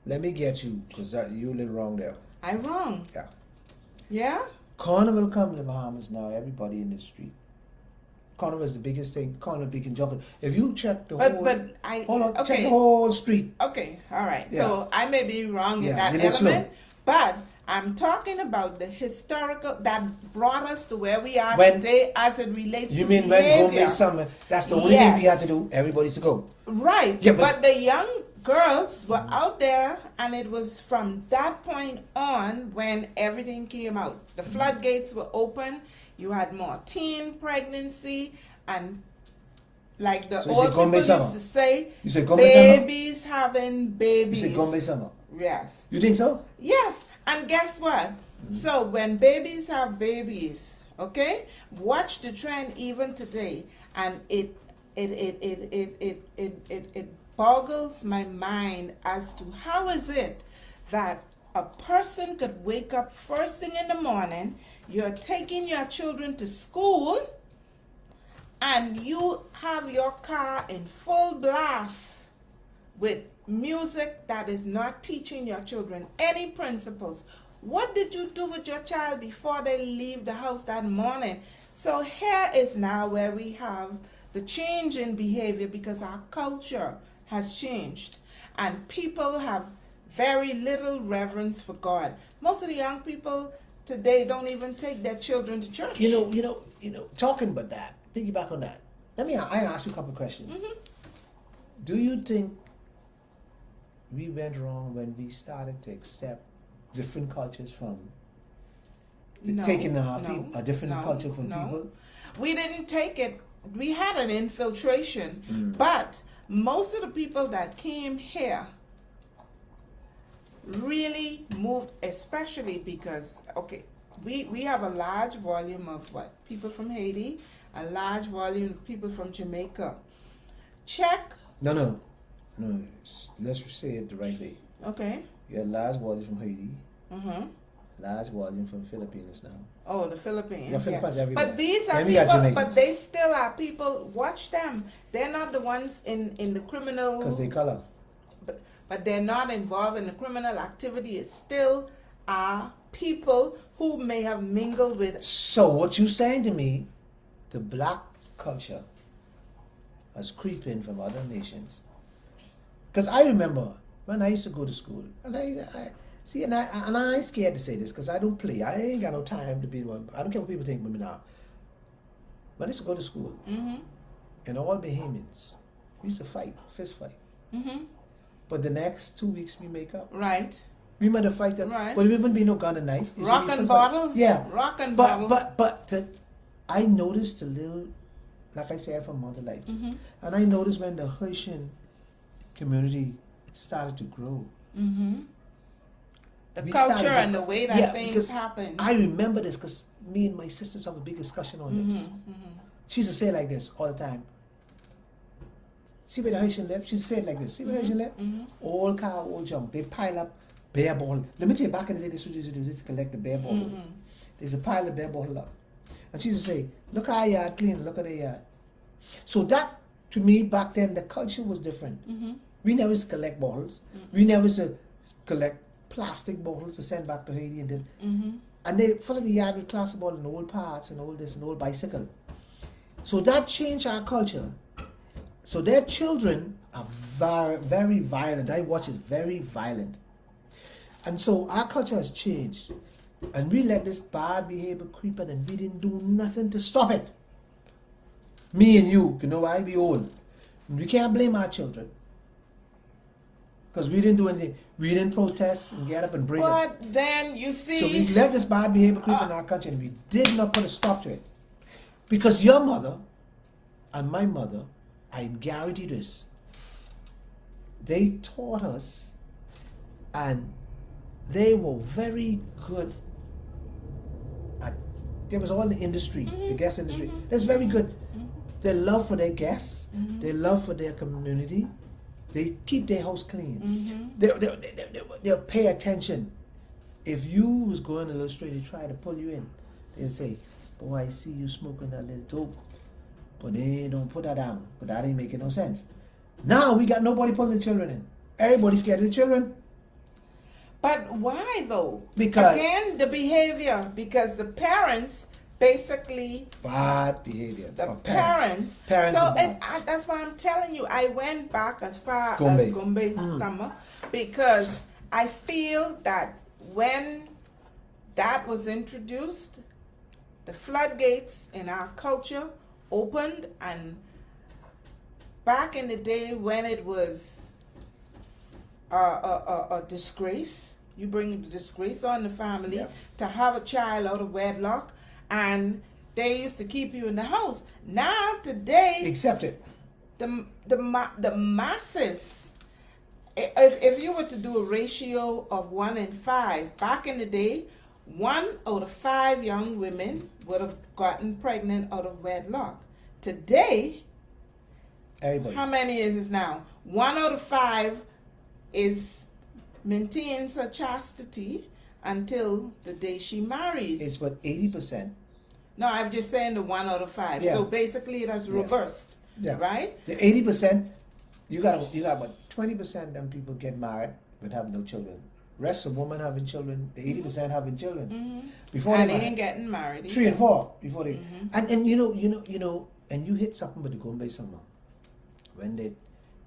Let me get you because you a little wrong there. I'm wrong. Yeah. Yeah? Carnival comes to the Bahamas now. Everybody in the street. Carnival is the biggest thing. Carnival big in jungle. If you check the whole, But I hold on, check okay. the whole street. Okay, all right. Yeah. So I may be wrong Yeah, in that you're a little element, but I'm talking about the historical that brought us to where we are When- today as it relates You to mean when behavior. Gombe Summer? That's the only thing we Yes. had to do. Everybody's to go. Right. Yeah, but but- the young girls were out there, and it was from that point on when everything came out. The floodgates were open. You had more teen pregnancy, and like the So you old said Gombe people Summer? used to say, You said Gombe Summer? babies having You babies. said Gombe Summer. Yes. You think so? Yes, and guess what? So when babies have babies, okay, watch the trend even today, and it boggles my mind as to how is it that a person could wake up first thing in the morning, you're taking your children to school, and you have your car in full blast with music that is not teaching your children any principles. What did you do with your child before they leave the house that morning? So here is now where we have the change in behavior because our culture has changed and people have very little reverence for God. Most of the young people today don't even take their children to church. You know. Talking about that, piggyback on that. I ask you a couple of questions. Mhm. Do you think we went wrong when we started to accept different cultures from No, taking no, a different no, culture from no. people? We didn't take it. We had an infiltration, but most of the people that came here really moved, especially because, okay, we have a large volume of what? People from Haiti, a large volume of people from Jamaica. Check, No. Let's say it the right way. okay. You had large volume from Haiti, Mm-hmm. large volume from Philippines now. Oh, the Philippines. Yeah, Philippines everywhere. But these are Then we got people, Jamaicans. but they still are people. Watch them. They're not the ones in the criminal. Because they color. But they're not involved in the criminal activity. It still are people who may have mingled with. So what you saying to me, the black culture has creeped in from other nations. Because I remember when I used to go to school, and I see, and I ain't scared to say this because I don't play. I ain't got no time to be one. I don't care what people think of me now. When I used to go to school, Mm-hmm. and all Bahamians, we used to fight, fist fight. Mm-hmm. But the next 2 weeks we make up. Right. We might have fight, Right. but it wouldn't be no gun and knife. It Rock should be and fist fight. bottle. Yeah. Rock and bottle. But I noticed a little, like I said, from Mother Lights, Mm-hmm. and I noticed when the Haitian community started to grow, Mm-hmm. The we culture started and the way that yeah, things because happen. I remember this because me and my sisters have a big discussion on this. She used to say it like this all the time. See where the Haitian live? She said like this. See where the Haitian live? All car, all junk. They pile up bear ball. Let me tell you, back in the day, this is what they used to do. They used to collect the bear ball. They used to pile the bear ball up. And she used to say, look at our yard clean, look at the yard. So that, to me, back then, the culture was different. We never used to collect bottles. We never used to collect plastic bottles to send back to Haiti. And they follow the yard with plastic ball and old parts and all this and old bicycle. So that changed our culture. So their children are very violent. I watch it, very violent. And so our culture has changed. And we let this bad behavior creep in and we didn't do nothing to stop it. Me and you know why? We old. We can't blame our children. Because we didn't do anything. We didn't protest and get up and bring it. But then you see. So we let this bad behavior creep in our country and we did not put a stop to it. Because your mother and my mother, I guarantee this, they taught us and they were very good at, there was all the industry, the guest industry, that's very good. Their love for their guests, their love for their community, they keep their house clean. They'll pay attention. If you was going a little straight, they try to pull you in. They'll say, boy, I see you smoking that little dope. But they don't put that down. But that ain't making no sense. Now we got nobody pulling the children in. Everybody's scared of the children. But why though? Because again, the behavior. Because the parents basically bad behavior. The of parents. Parents So are bad. that's why I'm telling you. I went back as far Gombe. as Gombe summer because I feel that when that was introduced, the floodgates in our culture opened, and back in the day when it was a disgrace, you bring the disgrace on the family to have a child out of wedlock, and they used to keep you in the house. Now today, accept it. the masses. If you were to do a ratio of 1 in 5, back in the day, 1 out of 5 young women would have gotten pregnant out of wedlock. Today, Everybody. how many is it now? 1 out of 5 maintains her chastity until the day she marries. It's what 80%. No, I'm just saying the 1 out of 5. Yeah. So basically, it has reversed. Yeah. Right? The 80%, you got about 20% of them people get married but have no children. Rest of women having children, the 80% having children. Before And they they ain't getting married. 3 and 4 before they and you know, and you hit something with the Gombe summer when they,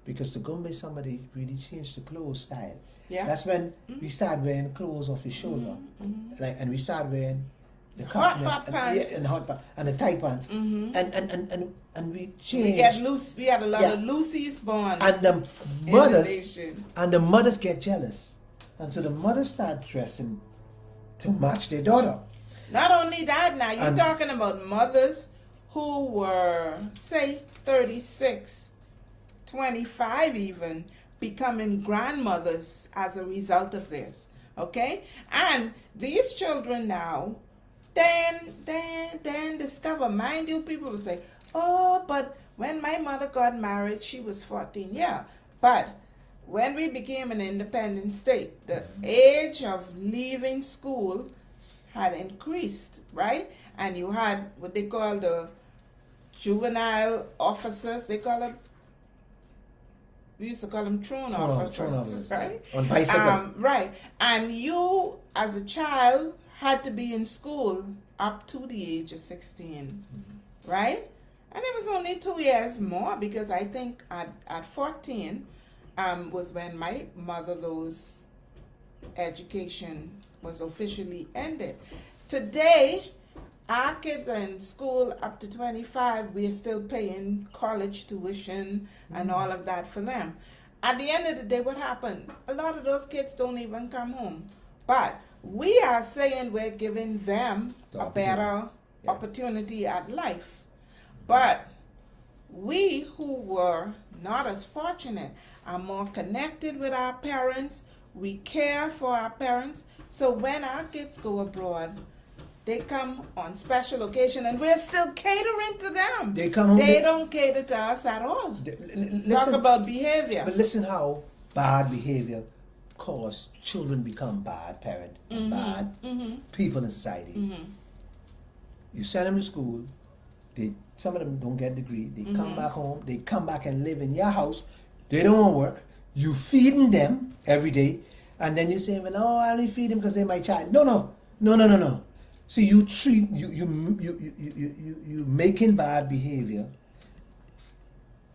because the Gombe summer they really changed the clothes style. Yeah. That's when we started wearing clothes off his shoulder, like, and we started wearing the Hot and, pants. and the hot pants and the tight pants, and we changed. We get loose. We had a lot of loosies born. And the in the mothers nation. and the mothers get jealous, and so the mothers start dressing to match their daughter. Not only that, now you're And- talking about mothers who were, say, 36, 25 even, becoming grandmothers as a result of this. Okay? And these children now then discover, mind you, people will say, oh, but when my mother got married, she was 14. Yeah, but when we became an independent state, the age of leaving school had increased, right? And you had what they call the juvenile officers. They call them, we used to call them throne officers, right? On bicycle. Right. And you, as a child, had to be in school up to the age of 16, right? And it was only 2 years more, because I think at 14 was when my mother-in-law's education was officially ended. Today, our kids are in school up to 25. We're still paying college tuition and all of that for them. At the end of the day, what happened? A lot of those kids don't even come home. But we are saying we're giving them a better opportunity at life. But we who were not as fortunate are more connected with our parents. we care for our parents. So when our kids go abroad, they come on special occasion and we're still catering to them. They come home. They don't cater to us at all. Talk Listen, about behavior. but listen how bad behavior cause children become bad parents, and bad people in society. You send them to school. Some of them don't get a degree. They come back home. They come back and live in your house. They don't want to work. You feeding them every day, and then you say, "Well, oh, I only feed them because they're my child." No. See, you making bad behavior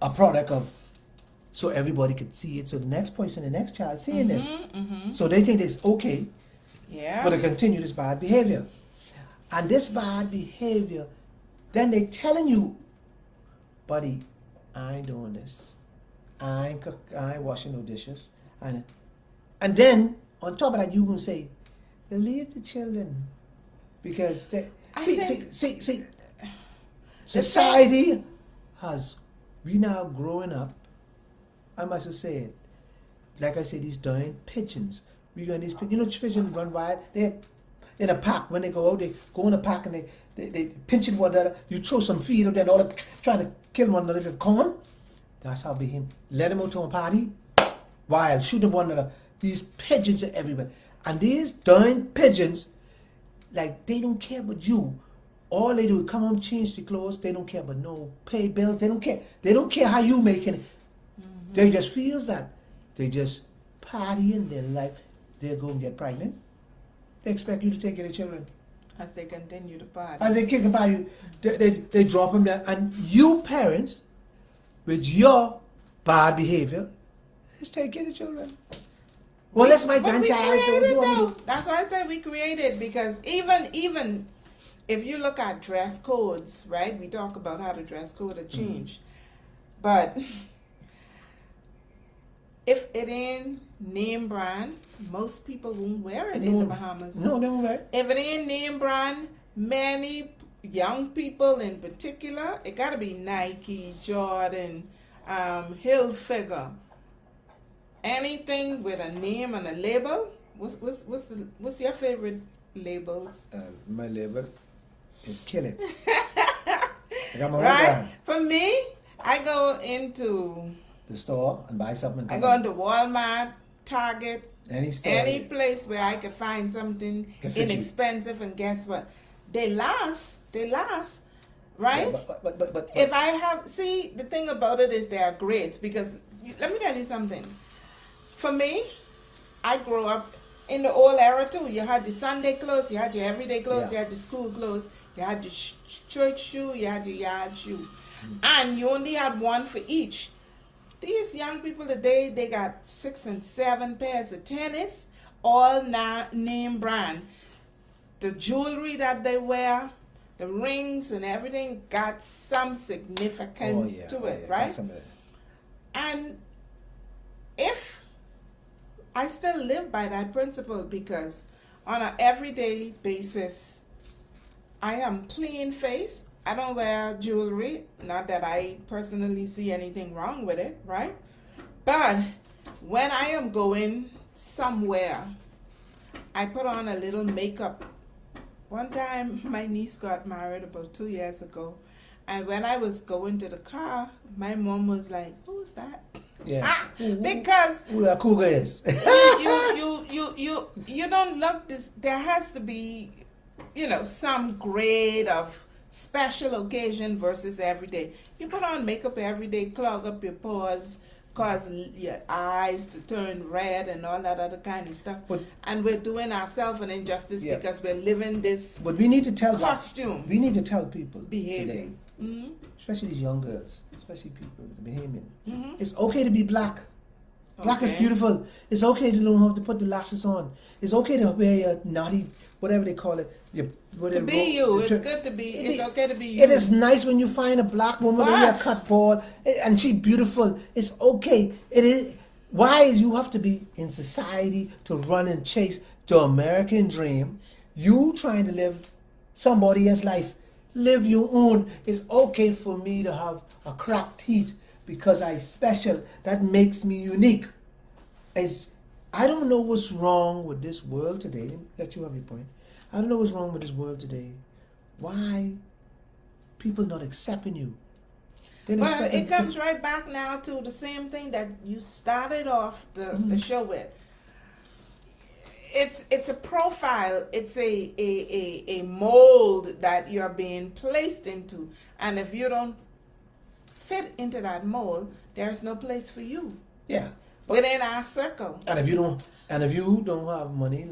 a product of, so everybody could see it. So the next person, the next child, seeing this, so they think it's okay for to continue this bad behavior, and this bad behavior, then they telling you, buddy, I ain't doing this. I ain't washing no dishes, and then on top of that, you gonna say, leave the children. Because society we now growing up, I must have said, like I said, these darn pigeons. We got these pigeons, pigeons run wild. They're in a pack. When they go out, they go in a pack and they pinching one another. You throw some feed up there, and all that, trying to kill one another with corn. That's how behave. Let them out to a party, wild, shoot them one another. These pigeons are everywhere. And these darn pigeons, like, they don't care about you. All they do is come home, change the clothes. They don't care about no pay bills. They don't care. They don't care how you making it. They just feels that. They just partying their life. They're going to get pregnant. They expect you to take care of their children. As they continue to party. As they kick about you, they drop them there. And you parents, with your bad behavior, just take care of the children. Well, that's my grandchild. So what do you want me to do? That's why I said we created, because even if you look at dress codes, right? We talk about how the dress code will change. But if it ain't name brand, most people won't wear it in the Bahamas. No, they won't wear it. If it ain't name brand, many young people in particular, it gotta be Nike, Jordan, Hilfiger. Anything with a name and a label. What's your favorite labels? My label is Kill It. I got my own Right? brand. For me, I go into The store and buy something. I go into Walmart, Target, any store. any place where I can find something Can fit you. inexpensive, and guess what? They last, right? Yeah, but If I have, see, the thing about it is there are grades, because let me tell you something. For me, I grew up in the old era too. You had your Sunday clothes, you had your everyday clothes, you had your school clothes, you had your church shoe, you had your yard shoe, and you only had one for each. These young people today, they got 6 and 7 pairs of tennis, all name brand. The jewelry that they wear, the rings and everything, got some significance to it, right? And if I still live by that principle, because on an everyday basis, I am clean face. I don't wear jewelry. Not that I personally see anything wrong with it, right? But when I am going somewhere, I put on a little makeup. One time, my niece got married about 2 years ago. And when I was going to the car, my mom was like, "Who's that?" Yeah. Because who that cougar is. you don't look this. There has to be, some grade of special occasion versus everyday. You put on makeup every day, clog up your pores, cause your eyes to turn red and all that other kind of stuff. And we're doing ourselves an injustice because we're living this But we need to tell costume. We need to tell people Behavior. today, especially these young girls, especially people, the Bahamian. It's okay to be black. Black is beautiful. It's okay to know how to put the lashes on. It's okay to wear your naughty, whatever they call it. To be you. It's good to be. It's okay to be you. It is nice when you find a black woman with a cut ball and she's beautiful. It's okay. It is. Why you have to be in society to run and chase the American dream? You trying to live somebody else's life. Live your own. It's okay for me to have a cracked teeth because I'm special. That makes me unique. It's I don't know what's wrong with this world today. Let you have your point. I don't know what's wrong with this world today. Why people not accepting you? They don't Well, accept it you comes because- right back now to the same thing that you started off the show with. It's a profile, it's a mold that you're being placed into. And if you don't fit into that mold, there's no place for you Yeah. within our circle. And if you don't have money,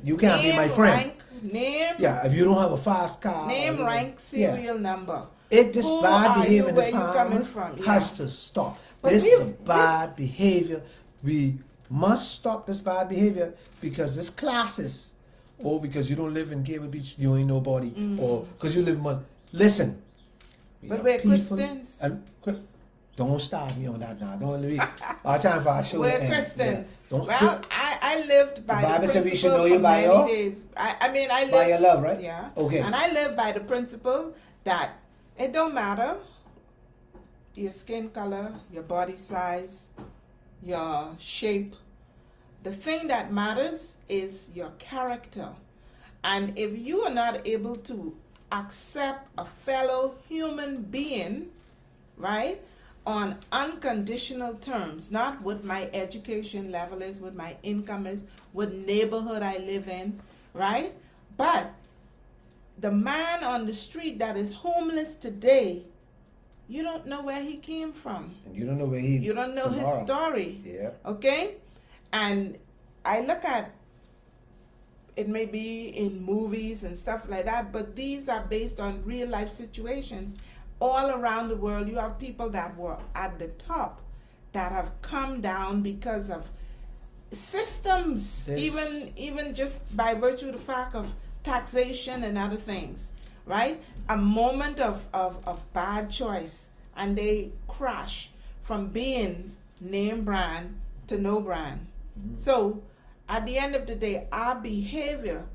you can't be my friend. Name, Yeah, if you don't have a fast car. name, or- rank, yeah. serial number. It this Who bad are you, behavior in this where you coming from? has to stop. But This is a we've- bad behavior. We must stop this bad behavior because this classes, or because you don't live in Cable Beach, you ain't nobody, or because you live in money. Listen, we But are we're people- Christians. and don't start me on that now. Don't leave. Our time for our show. We're to end. Christians. Yeah. Don't Well, I lived by The Bible the said we should principle know you for by many your- days. I mean, I lived by your love, right? Yeah. Okay. And I live by the principle that it don't matter your skin color, your body size, your shape. The thing that matters is your character. And if you are not able to accept a fellow human being, right, on unconditional terms, not what my education level is, what my income is, what neighborhood I live in, right? But the man on the street that is homeless today, you don't know where he came from. And you don't know where he. You don't know his tomorrow. story. Yeah. Okay? And I look at it, may be in movies and stuff like that, but these are based on real life situations all around the world. You have people that were at the top that have come down because of systems, even just by virtue of the fact of taxation and other things, right? A moment of bad choice, and they crash from being name brand to no brand. So at the end of the day, our behavior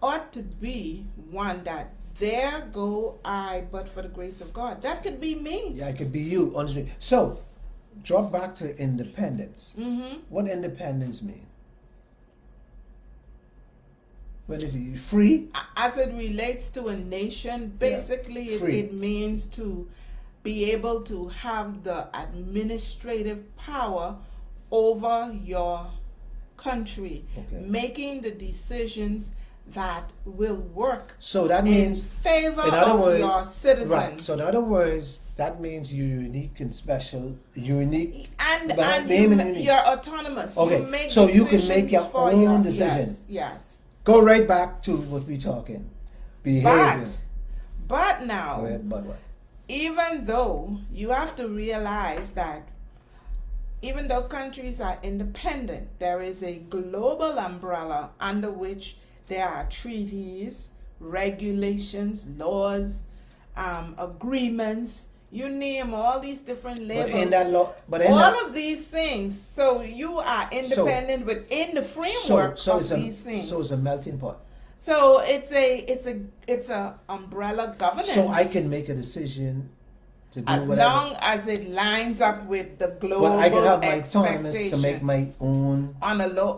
ought to be one that there go I, but for the grace of God. That could be me. Yeah, it could be you, honestly. So, drop back to independence. Mm-hmm. What independence mean? When is it free? As it relates to a nation, basically free. it means to be able to have the administrative power over your country, Okay. making the decisions that will work So that in means, favor in other of words, your citizens. right? So in other words, that means you're unique and special. Unique. and But you, name and unique. you're autonomous. Okay, You make so you can make decisions your for own decision. Yes, yes. Go right back to what we're talking. Behavior. But now, Go ahead, but what? even though you have to realize that even though countries are independent, there is a global umbrella under which there are treaties, regulations, laws, agreements, you name all these different labels. But in that law, but in all that, of these things, so you are independent within the framework so of it's a these things. so it's a melting pot. So it's a umbrella governance. So I can make a decision to do as whatever. long as it lines up with the global But I can have my autonomous to expectation make my own on a lower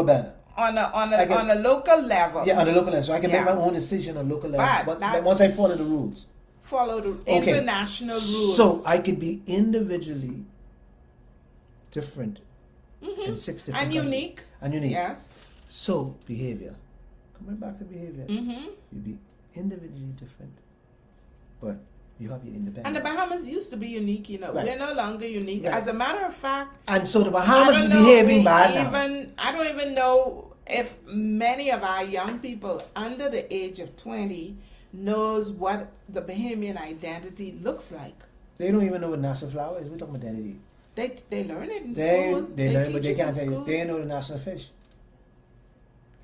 level. on I can- a local level. Yeah, on the local level. So I can Yeah. make my own decision on local level. But But that- once I follow the rules. Follow the Okay. international rules. So I could be individually different Mhm. in 6 different and countries. unique. And unique. Yes. So behavior. Coming back to behavior. Hmm. You be individually different, but you have your independence. And the Bahamas used to be unique, you know. Right. We're no longer unique. Right. As a matter of fact, And so the I Bahamas don't is know behaving we bad now. I don't even know if many of our young people under the age of 20 knows what the Bahamian identity looks like. They don't even know what national flower is. We're talking about identity. They learn it in They school. learn, but teach they it can't in tell you. school. They know the national fish.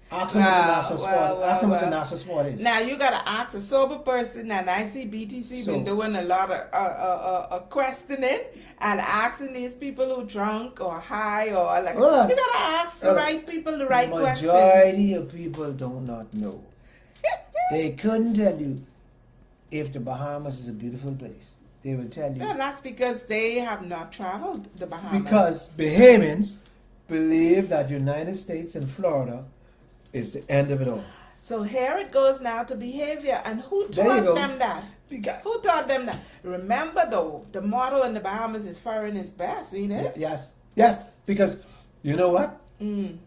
Ask them what the national sport. Ask them what the national sport is. Now you gotta ask a sober person, and I see BTC been So- doing a lot of questioning and asking these people who drunk or high or like. Well, you gotta ask the well, right people the right questions. Majority of people do not know. They couldn't tell you if the Bahamas is a beautiful place. They will tell you No, that's because they have not traveled the Bahamas. because Bahamians believe that United States and Florida is the end of it all. So here it goes now to behavior. And who There you taught go. them that? We got- Who taught them that? Remember though, the motto in the Bahamas is foreign is best, you know? Yes, because you know what? Mm.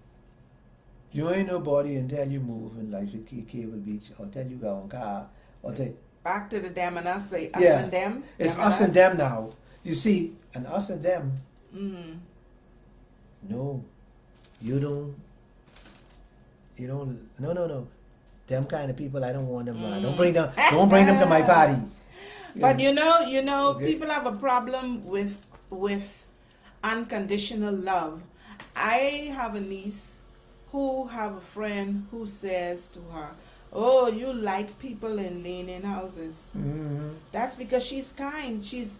You ain't nobody until you move in life. You keep Cable Beach, or tell you go on car, or tell Back to the them and us, say us Yeah. and them. it's them us and them now. You see, and us and them. Mm. No, you don't. You don't. No. Them kind of people, I don't want them. Don't bring them. Don't bring them to my party. But you know, Okay. people have a problem with unconditional love. I have a niece who have a friend who says to her, "Oh, you like people in leaning houses." Mm-hmm. That's because she's kind. She's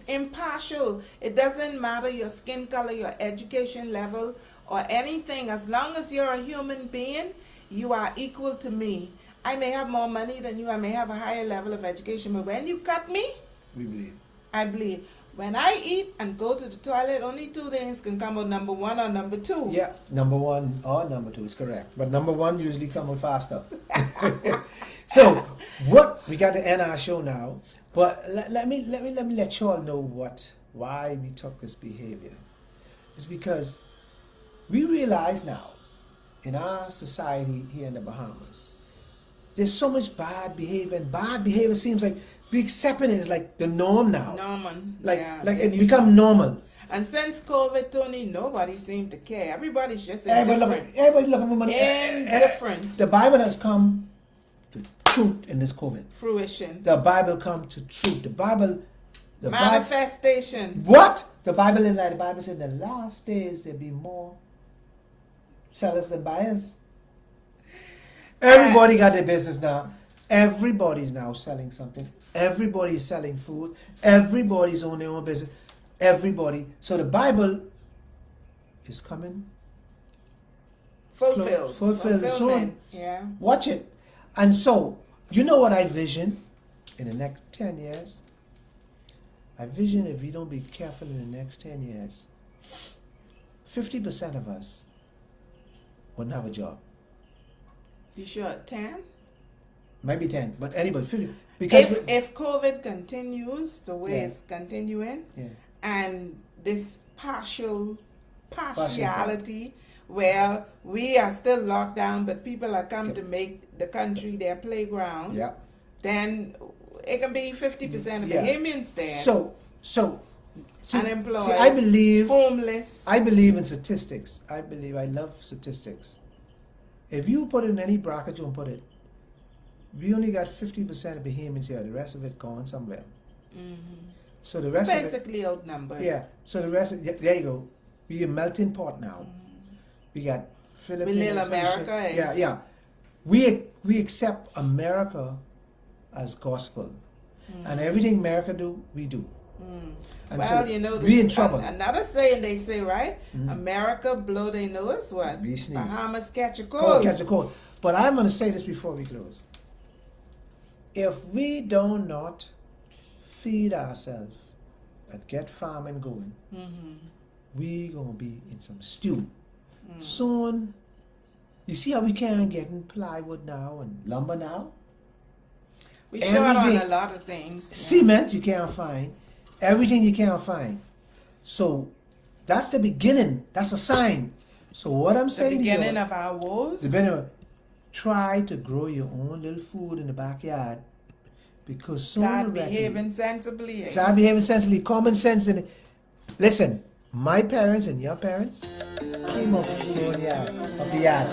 impartial. It doesn't matter your skin color, your education level, or anything. As long as you're a human being, you are equal to me. I may have more money than you. I may have a higher level of education, but when you cut me, We believe. I bleed. When I eat and go to the toilet, only two things can come out: number one or number two. Yeah, number one or number two is correct, but number one usually comes out faster. So, what we got to end our show now, but let me let you all know why we took this behavior. It's because we realize now in our society here in the Bahamas, there's so much bad behavior, and bad behavior seems like we accepting it as like the norm now. Norman. Like yeah. it become normal. And since COVID, Tony, nobody seemed to care. Everybody's just Everybody indifferent. looking for money. Indifferent. The Bible has come to truth in this COVID. Fruition. The Bible come to truth. The Bible. Manifestation. What? The Bible is like the Bible said in the last days there'll be more sellers than buyers. Everybody got their business now. Everybody's now selling something. Everybody's selling food. Everybody's on their own business. Everybody. So the Bible is coming. Fulfilled. Fulfilled soon. Fulfillment. Yeah. Watch it. And so, you know what I vision in the next 10 years? I vision if we don't be careful in the next 10 years, 50% of us wouldn't have a job. You sure? 10? Maybe 10, but anybody, 50. Because If COVID continues the way Yeah. it's continuing, yeah. and this partiality where we are still locked down, but people are come to make the country their playground, Yeah. then it can be 50% of Yeah. Bahamians there. So see, Unemployed. see, I believe Homeless. in statistics. I love statistics. If you put it in any bracket you can put it, we only got 50% of Bahamians here. The rest of it gone somewhere. So the rest Basically of outnumbered. it, yeah. So the rest, there you go. We a melting pot now. We got Philippines. little America, eh? Yeah. We accept America as gospel, and everything America do, we do. And Well, so you know, we in trouble. Another saying they say, right? America blow their nose, what? We sneeze. Bahamas catch a Cold, cold. catch a cold. But I'm going to say this before we close. If we do not feed ourselves and get farming going, we going to be in some stew. Soon, you see how we can't get in plywood now and lumber now? We short on Everything. a lot of things. Cement you can't find. Everything you can't find. So that's the beginning. That's a sign. So what I'm The saying beginning to you, of our woes. the beginning of, try to grow your own little food in the backyard, because sooner Start or later, behaving sensibly. eh? start behaving sensibly, common sense in it. Listen, my parents and your parents came up from the yard.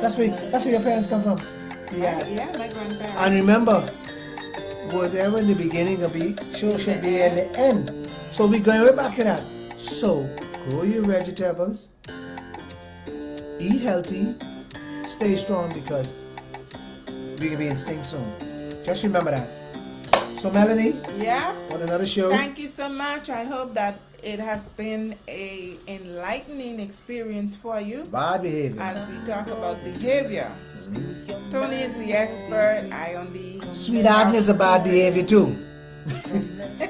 That's where your parents come from. The yard. Yeah, my grandparents. And remember, whatever in the beginning will be, sure should be at the end. So we're going right back to that. So grow your vegetables, eat healthy, stay strong, because we can be in stink soon. Just remember that. So Melanie, Yeah. on another show. Thank you so much. I hope that it has been a enlightening experience for you Bad behavior. as we talk about behavior. Tony is the expert. I only Sweet Agnes is a bad behavior too.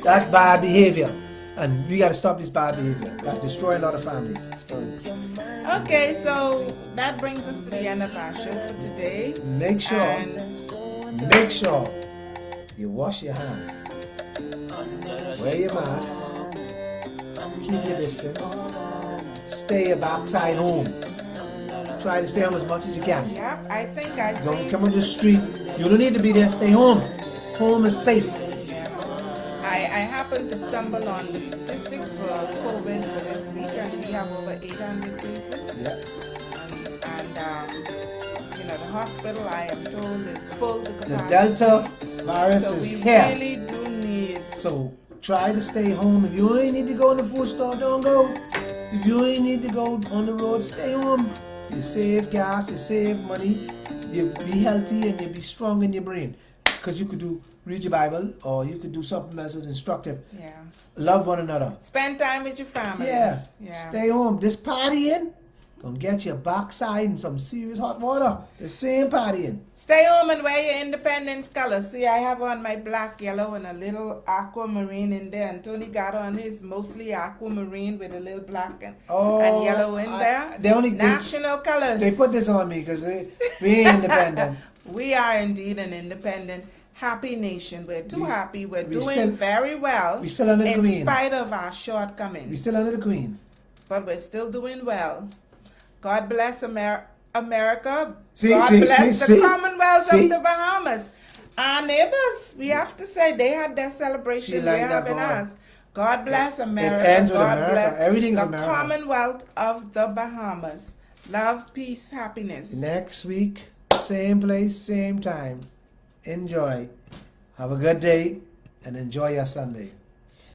That's bad behavior. And we got to stop this bad behavior. That's destroying a lot of families. Okay, so that brings us to the end of our show for today. Make sure you wash your hands, wear your mask, keep your distance, stay your backside home. Try to stay home as much as you can. Yep, I think I Don't see. come on the street. You don't need to be there. Stay home. Home is safe. I happened to stumble on the statistics for COVID for this week, and we have over 800 cases. Yeah. And the hospital, I am told, is full to The capacity. Delta virus So is we here. really do need. So try to stay home. If you ain't need to go in the food store, don't go. If you ain't need to go on the road, stay home. You save gas, you save money, you be healthy, and you be strong in your brain. Because you could read your Bible, or you could do something else that's instructive. Yeah. Love one another. Spend time with your family. Yeah. Yeah. Stay home. This partying, gonna get your backside in some serious hot water. The same partying. Stay home and wear your independence colors. See, I have on my black, yellow, and a little aquamarine in there. And Tony got on his mostly aquamarine with a little black and yellow in there. National colors. They put this on me because we ain't independent. We are indeed an independent, happy nation. We're too happy. We're doing still- very well. we still under the in Queen. spite of our shortcomings. We still under the Queen. But we're still doing well. God bless America. See, God see, bless see, the see. Commonwealth See. of the Bahamas. Our neighbors, we have to say, they had their celebration. She like We're that having going. ours. God bless America. ends with God America. bless Everything's the America. Commonwealth of the Bahamas. Love, peace, happiness. Next week, same place, same time. Enjoy. Have a good day and enjoy your Sunday.